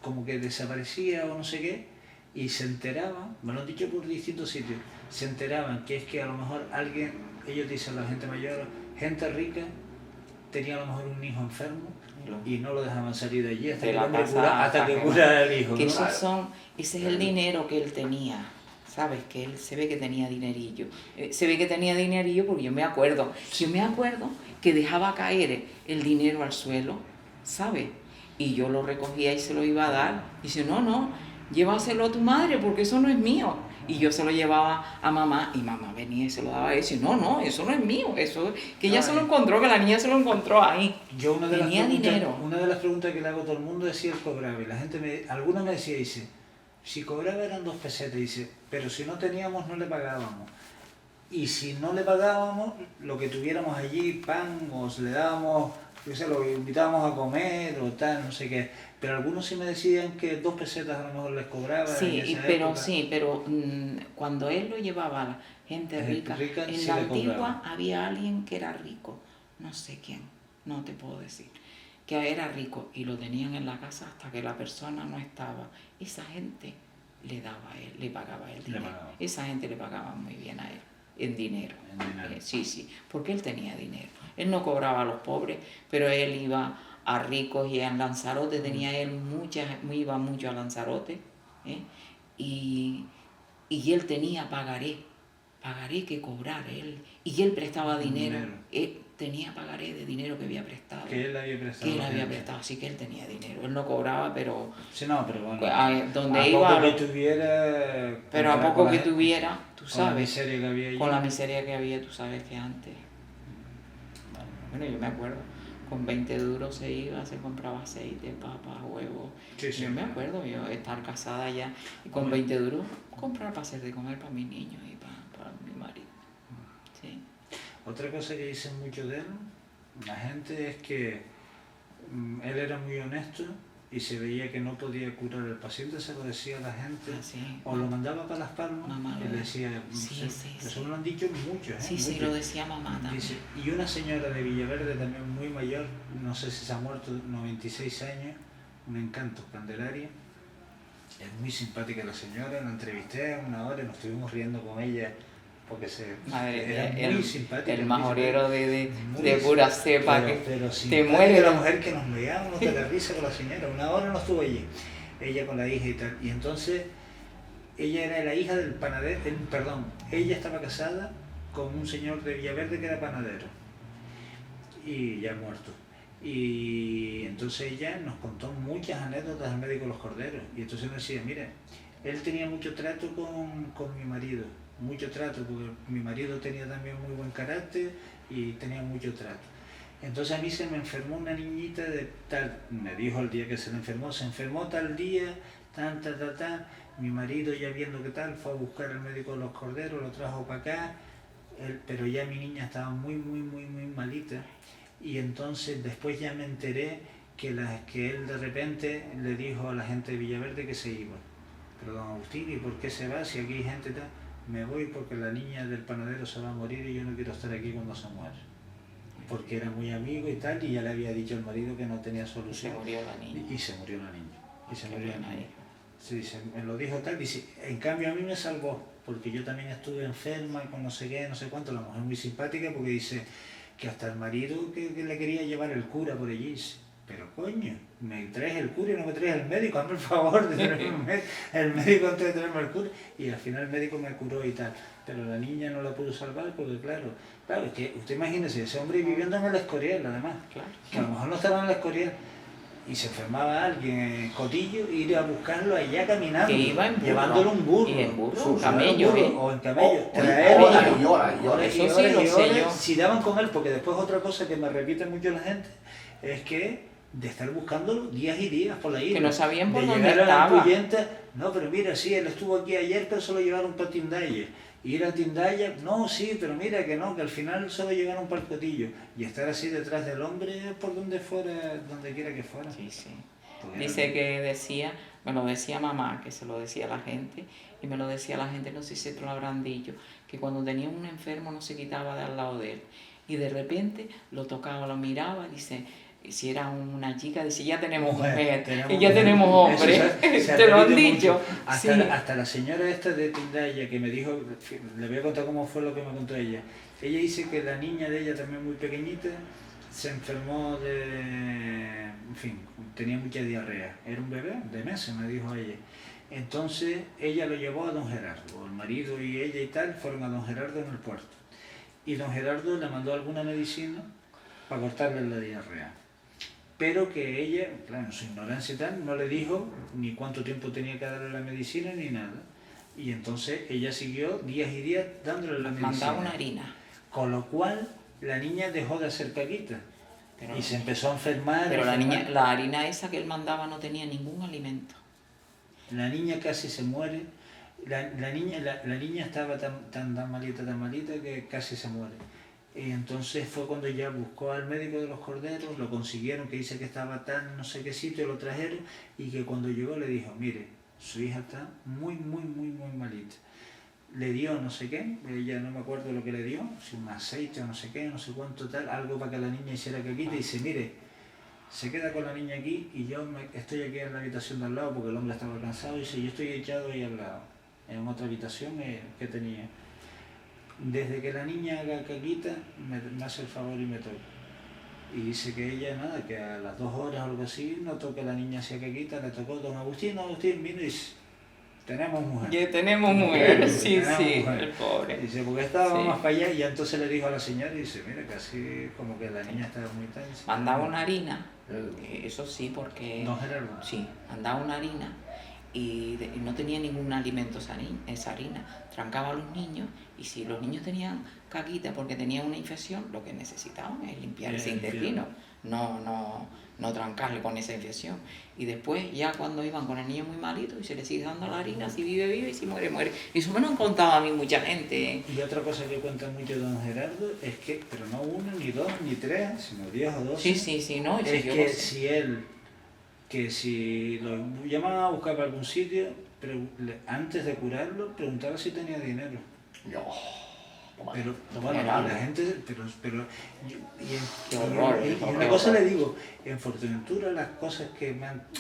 como que desaparecía o no sé qué y se enteraban, me lo han dicho por distintos sitios, se enteraban que es que a lo mejor alguien, ellos dicen la gente mayor, gente rica, tenía a lo mejor un hijo enfermo y no lo dejaban salir de allí hasta De que, la el hombre casa hasta que hasta cura el hijo. Que ¿no? ese es el dinero que él tenía. ¿Sabes? Que él se ve que tenía dinerillo. Se ve que tenía dinerillo porque yo me acuerdo que dejaba caer el dinero al suelo, ¿sabes? Y yo lo recogía y se lo iba a dar. Y dice, no, llévaselo a tu madre porque eso no es mío. Y yo se lo llevaba a mamá y mamá venía y se lo daba a él. Y no, eso no es mío, eso que ella se lo encontró, que la niña se lo encontró ahí. Yo tenía dinero. Una de las preguntas que le hago a todo el mundo es si él cobraba. Y la gente algunos me decía, dice, si cobraba eran 2 pesetas, dice, pero si no teníamos no le pagábamos. Y si no le pagábamos, lo que tuviéramos allí, pan, o le dábamos, lo invitábamos a comer o tal, no sé qué. Pero algunos sí me decían que 2 pesetas a lo mejor les cobraba. Pero cuando él lo llevaba a la gente rica en sí la antigua había alguien que era rico, no sé quién, no te puedo decir, que era rico y lo tenían en la casa hasta que la persona no estaba. Esa gente le pagaba a él dinero. Esa gente le pagaba muy bien a él. En dinero. Sí, porque él tenía dinero. Él no cobraba a los pobres, pero él iba a ricos y a Lanzarote, iba mucho a Lanzarote, y él tenía pagaré que cobrar, y él prestaba dinero. Él tenía pagaré de dinero que había prestado. Que él había prestado. Así que él tenía dinero. Él no cobraba, pero... Sí, no, pero bueno. Donde iba... Pero a poco que tuviera, tú sabes. Con la miseria que había allí. Con la miseria que había, tú sabes que antes... Bueno, yo me acuerdo, con 20 duros se iba, se compraba aceite, papas, huevos. Sí, yo me acuerdo, yo estar casada ya, y con 20 duros comprar para hacer de comer para mis niños y para mi marido. Sí. Otra cosa que dicen mucho de él, la gente, es que él era muy honesto y se veía que no podía curar al paciente, se lo decía a la gente, o lo mandaba para Las Palmas y le decía, eso me lo han dicho muchos. Sí, lo decía mamá también. Dice, y una señora de Villaverde también muy mayor, no sé si se ha muerto, 96 años, un encanto, Candelaria, es muy simpática la señora, la entrevisté 1 hora y nos estuvimos riendo con ella, porque era muy simpática. El majorero de pura cepa, pero te muere. La mujer que nos veíamos de la risa con la señora, 1 hora no estuvo allí, ella con la hija y tal, y entonces ella era la hija del panadero, ella estaba casada con un señor de Villaverde que era panadero, y ya muerto. Y entonces ella nos contó muchas anécdotas del médico de los corderos, y entonces nos decía, mira, él tenía mucho trato con mi marido, mucho trato, porque mi marido tenía también muy buen carácter y tenía mucho trato. Entonces a mí se me enfermó una niñita de tal, me dijo el día que se enfermó tal día, tal, mi marido ya viendo qué tal, fue a buscar al médico de los corderos, lo trajo para acá, pero ya mi niña estaba muy malita, y entonces después ya me enteré que él de repente le dijo a la gente de Villaverde que se iba. Pero don Agustín, ¿y por qué se va si aquí hay gente tal? Me voy porque la niña del panadero se va a morir y yo no quiero estar aquí cuando se muera. Porque era muy amigo y tal, y ya le había dicho al marido que no tenía solución. Se murió la niña. Y se murió la niña. Sí, me lo dijo tal, dice, en cambio a mí me salvó, porque yo también estuve enferma con no sé qué, no sé cuánto, la mujer muy simpática, porque dice que hasta el marido que le quería llevar el cura por allí, dice, pero coño, me traes el cura y no me traes el médico, hazme el favor de traerme el médico antes de traerme el cura. Y al final el médico me curó y tal, pero la niña no la pudo salvar porque claro, es que usted imagínese, ese hombre viviendo en el Escorial además, que a lo mejor no estaba en el Escorial, y se enfermaba alguien en Cotillo, ir a buscarlo allá caminando, llevándolo un burro, y en camello, o en camello, horas, eso sí lo sé yo. Si daban con él, porque después otra cosa que me repite mucho la gente, es que de estar buscándolo días y días por la isla. Que no sabían por dónde estaba. No, pero mira, sí, él estuvo aquí ayer, pero solo llevaron para Tindaya. Ir a Tindaya, no, sí, pero mira que no, que al final solo llegaron para el Cotillo. Y estar así detrás del hombre por donde fuera, donde quiera que fuera. Sí. Dice que me lo decía mamá, que se lo decía a la gente, y me lo decía la gente, no sé si se lo habrán dicho, que cuando tenía un enfermo no se quitaba de al lado de él. Y de repente lo tocaba, lo miraba, dice, si era una chica, dice, ya tenemos mujer, y ya tenemos hombre, te lo han dicho. Hasta la señora esta de Tindaya que me dijo, le voy a contar cómo fue lo que me contó ella. Ella dice que la niña de ella, también muy pequeñita, se enfermó en fin, tenía mucha diarrea, era un bebé de meses, me dijo ella. Entonces ella lo llevó a don Gerardo, el marido y ella y tal, fueron a don Gerardo en el puerto. Y don Gerardo le mandó alguna medicina para cortarle la diarrea. Pero que ella, claro, en su ignorancia y tal, no le dijo ni cuánto tiempo tenía que darle la medicina ni nada. Y entonces ella siguió días y días dándole la medicina. Mandaba una harina. Con lo cual la niña dejó de hacer caquita. Pero, Y se empezó a enfermar. pero la harina esa que él mandaba no tenía ningún alimento. La niña casi se muere. La niña estaba tan malita que casi se muere. Y entonces fue cuando ya buscó al médico de los corderos, lo consiguieron, que dice que estaba tan no sé qué sitio, lo trajeron, y que cuando llegó le dijo, mire, su hija está muy malita. Le dio no sé qué, ella no me acuerdo lo que le dio, si un aceite o no sé qué, no sé cuánto tal, algo para que la niña hiciera caquita, y dice, mire, se queda con la niña aquí y yo estoy aquí en la habitación de al lado porque el hombre estaba cansado, y dice, yo estoy echado ahí al lado, en otra habitación que tenía. Desde que la niña haga caquita, me hace el favor y me toca. Y dice que ella, nada, que a las 2 horas o algo así, notó que la niña hacía caquita, le tocó don Agustín, vino y dice, tenemos mujer. Ya tenemos mujer, sí, mujer. El pobre. Dice, porque estaba más para allá, y entonces le dijo a la señora, y dice, mira, casi como que la niña estaba muy tensa. Mandaba una harina, eso sí, porque... Don Gerardo. Sí, mandaba una harina y no tenía ningún alimento esa harina. Trancaba a los niños, y si los niños tenían caquita porque tenían una infección, lo que necesitaban es limpiar ese intestino, no trancarle con esa infección. Y después, ya cuando iban con el niño muy malito, y se le sigue dando la harina, si vive, y si muere. Y eso me lo han contado a mí mucha gente. Y otra cosa que cuenta mucho don Gerardo es que, pero no 1, ni 2, ni 3, sino 10 o 12. Sí, no. Es que si lo llamaban a buscar para algún sitio, antes de curarlo, preguntaba si tenía dinero. No. Pero bueno, la gente, y una qué cosa horror. le digo, en Fuerteventura las cosas que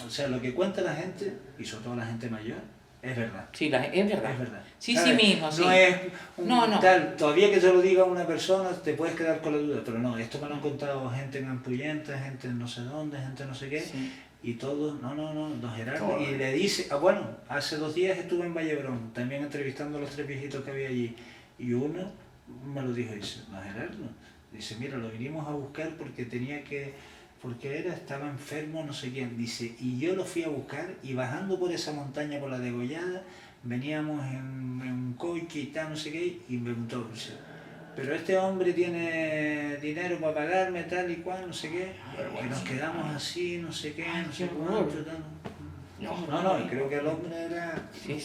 o sea, lo que cuenta la gente, y sobre todo la gente mayor, es verdad. Sí, es verdad. Es verdad. Sí, ¿sabes? sí mismo, sí. No es un No. tal, todavía que te lo diga una persona, te puedes quedar con la duda, pero no, esto me lo han contado gente en Ampullenta, gente en no sé dónde, gente no sé qué, Sí. y todos, no, don Gerardo, y le dice, bueno, hace 2 días estuve en Vallebrón, también entrevistando a los 3 viejitos que había allí, y uno me lo dijo, dice, don Gerardo, dice, mira, lo vinimos a buscar porque estaba enfermo, no sé quién, dice, y yo lo fui a buscar, y bajando por esa montaña, por la degollada, veníamos en un coche y tal, no sé qué, y me preguntó, dice, pero este hombre tiene dinero para pagarme, tal y cual, no sé qué, y nos quedamos así, no sé qué, no sé cuánto, tal. No, y creo que el hombre era Sí.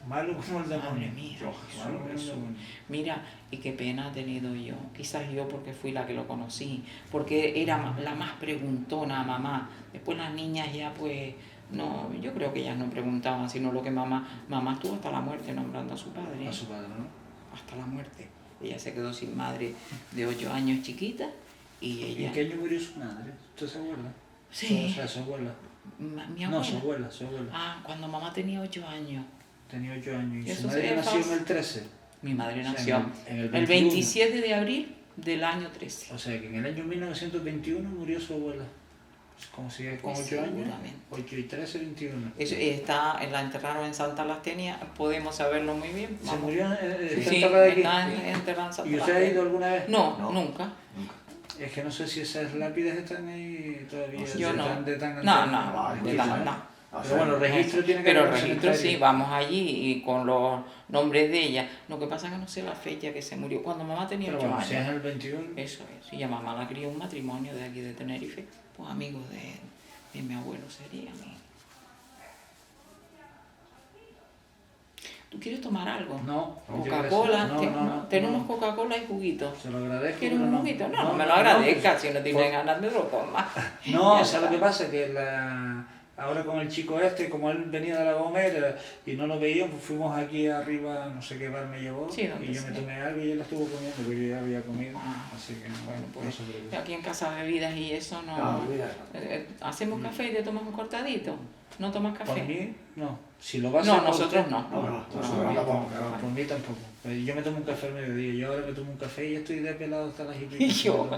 malo como el demonio. Madre mía, Malo como el demonio. Mira, y qué pena he tenido yo, quizás yo porque fui la que lo conocí, porque era la más preguntona, mamá. Después las niñas ya pues, no, yo creo que ellas no preguntaban, sino lo que mamá estuvo hasta la muerte nombrando a su padre. A su padre, ¿no? Hasta la muerte. Ella se quedó sin madre de 8 años chiquita, y ¿Y ella... en qué año murió su madre? ¿Usted se acuerda? Sí. O sea, su abuela. Mi abuela. No, su abuela. Ah, cuando mamá tenía 8 años. Tenía 8 años. ¿Y Eso su madre se nació pasa. en el 13? Mi madre O sea, nació en el el 21. 27 de abril del año 13. O sea, que en el año 1921 murió su abuela. Como si es con Pues 8 años. seguramente. 8 y 13, 21. La enterraron en Santa Lastenia, podemos saberlo muy bien. ¿Se Vamos. murió? ¿Está Sí, enterrada aquí? está enterrada en Santa ¿Y usted ha Lastenia. ido alguna vez? No, nunca. Es que no sé si esas lápidas están ahí todavía. No sé, Yo no. De tan No, antiguas. no. Pero bueno, el registro tiene que Pero el haber registro sí, secretario. vamos allí y con los nombres de ella. Lo que pasa es que no sé la fecha que se murió. Cuando mamá tenía Pero 8 bueno, años. si es el 21. Eso es. Y ya mamá la crió un matrimonio de aquí de Tenerife. Pues amigos de mi abuelo serían. ¿Tú quieres tomar algo? No. Coca-Cola. No, Tenemos Coca-Cola y juguito. Se lo agradezco. ¿Quieres pero un juguito? No, me lo agradezcas. Si no tienes ganas de lo tomas. No, Ya o sea, lo está. que pasa es que ahora con el chico este, como él venía de La Gomera y no lo veíamos, pues fuimos aquí arriba, no sé qué bar me llevó, Sí, donde y yo me sea. tomé algo y él la estuvo comiendo, porque yo ya había comido, Ah, así que Bueno, no pues se preocupe. aquí en casa bebidas y eso no. No, mira. ¿Hacemos café y te tomas un cortadito? ¿No tomas Por café? mí, no. Si lo vas a No, hacer por nosotros usted, no. Por mí tampoco. Yo me tomo un café al mediodía. Yo ahora me tomo un café y ya estoy despelado hasta las y pico. Y yo,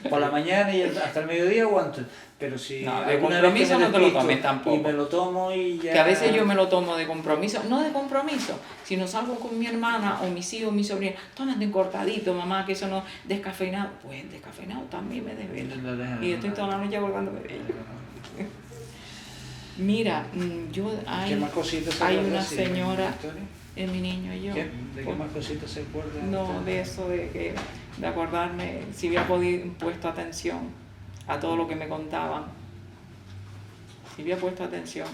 Por la mañana y hasta el mediodía aguanto. Pero si No, de alguna vez que compromiso me no te lo despisto tomes tampoco. y me lo tomo y ya... que a veces yo me lo tomo de compromiso, no de compromiso, sino salgo con mi hermana o mis hijos, mi sobrina, tómate un cortadito, mamá, que eso no descafeinado. Pues descafeinado también me desvela. Y estoy toda la noche acordándome de ella. Mira, ¿Qué más cositas se hay acuerda, una sí, señora, Victoria? mi niño y yo. ¿De qué más cositas se acuerda? No, de eso, de acordarme, si hubiera puesto atención a todo lo que me contaban, si hubiera puesto atención,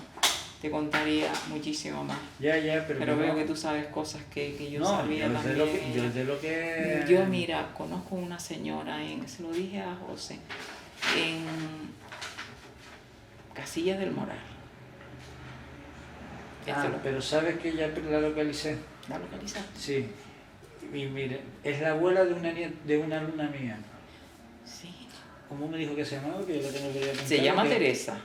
te contaría muchísimo más. Ya, pero veo que tú sabes cosas que yo no, sabía yo también. de lo que... Yo, mira, conozco una señora, se lo dije a José, en Casillas del Moral. pero ¿sabes que ya la localicé? ¿La localizaste? Sí. Y mire, es la abuela de una alumna mía. Sí. ¿Cómo me dijo que se llamaba? Que yo la tengo que apuntar. Se llama Teresa.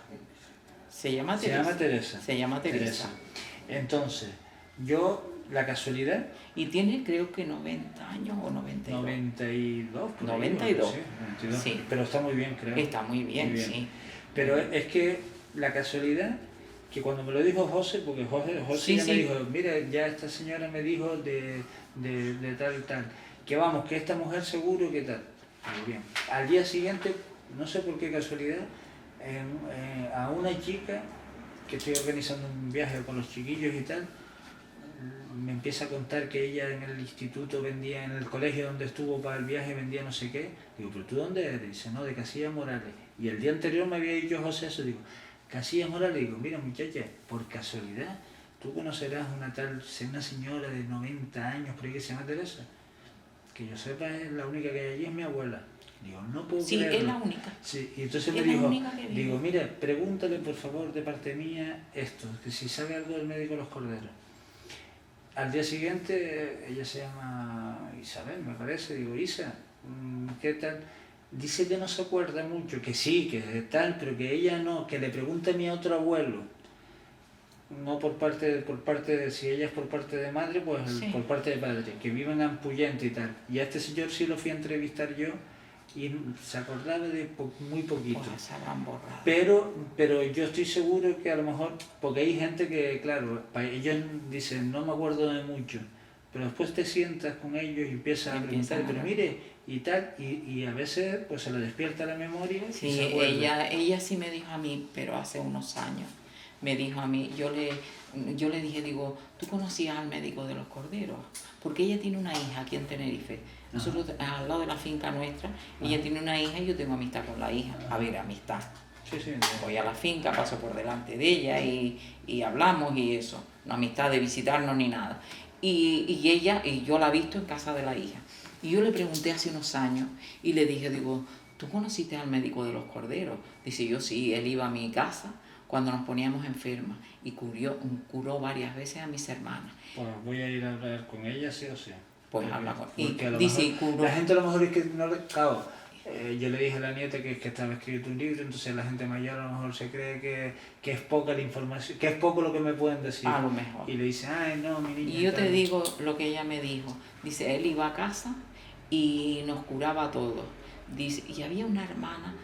Se llama Teresa. Entonces, yo, la casualidad... Y tiene creo que 90 años o 92. 92. Por 92. Ahí, sí, 92. Sí. Pero está muy bien, creo. Está muy bien, sí. Pero es que la casualidad, que cuando me lo dijo José, porque José Sí, ya sí. me dijo, mira, ya esta señora me dijo de tal y tal, que vamos, que esta mujer seguro que tal. Muy bien. Al día siguiente, no sé por qué casualidad, a una chica que estoy organizando un viaje con los chiquillos y tal, me empieza a contar que ella en el instituto vendía, en el colegio donde estuvo para el viaje vendía no sé qué. Digo, ¿pero tú dónde eres? Dice, no, de Casillas Morales. Y el día anterior me había dicho José eso, digo, Casillas Morales. Digo, mira muchacha, por casualidad, tú conocerás una señora de 90 años por ahí que se llama Teresa. Que yo sepa, es la única que hay allí, es mi abuela. Digo, no puedo creerlo. Sí, es la única. Sí, y entonces me Es dijo, la única que vive. digo, mira, pregúntale por favor de parte mía esto, que si sabe algo del médico de los corderos. Al día siguiente, ella se llama Isabel, me parece, digo, Isa, ¿qué tal? Dice que no se acuerda mucho, que sí, que tal, pero que ella no, que le pregunte a mi otro abuelo. No por parte de, si ella es por parte de madre, pues Sí. por parte de padre, que vive en Ampuyente y tal. Y a este señor sí lo fui a entrevistar yo y se acordaba de muy poquito. Pues se habrán borrado. Pero yo estoy seguro que a lo mejor, porque hay gente que, claro, ellos dicen, no me acuerdo de mucho, pero después te sientas con ellos y empiezas a preguntar, pero mire, y tal, y a veces pues se le despierta la memoria y Sí, se acuerda. ella sí me dijo a mí, pero hace unos años, me dijo a mí, yo le dije, digo, ¿tú conocías al médico de los corderos? Porque ella tiene una hija aquí en Tenerife. Nosotros, al lado de la finca nuestra, ella tiene una hija y yo tengo amistad con la hija. A ver, amistad. Sí, sí, Voy a la finca, paso por delante de ella y hablamos y eso. No amistad de visitarnos ni nada. Y yo la he visto en casa de la hija. Y yo le pregunté hace unos años y le dije, digo, ¿tú conociste al médico de los corderos? Dice, yo sí, él iba a mi casa cuando nos poníamos enfermas y curó varias veces a mis hermanas. Pues voy a ir a hablar con ella, sí o sí. Pues habla con ella. Dice, curó. La gente a lo mejor es que no le... Claro, yo le dije a la nieta que estaba escrito un libro, entonces la gente mayor a lo mejor se cree que es poca la información, que es poco lo que me pueden decir. A lo mejor. Y le dice, ay no, mi niña. Y yo te digo lo que ella me dijo. Dice, él iba a casa y nos curaba a todos. Dice, y había una hermana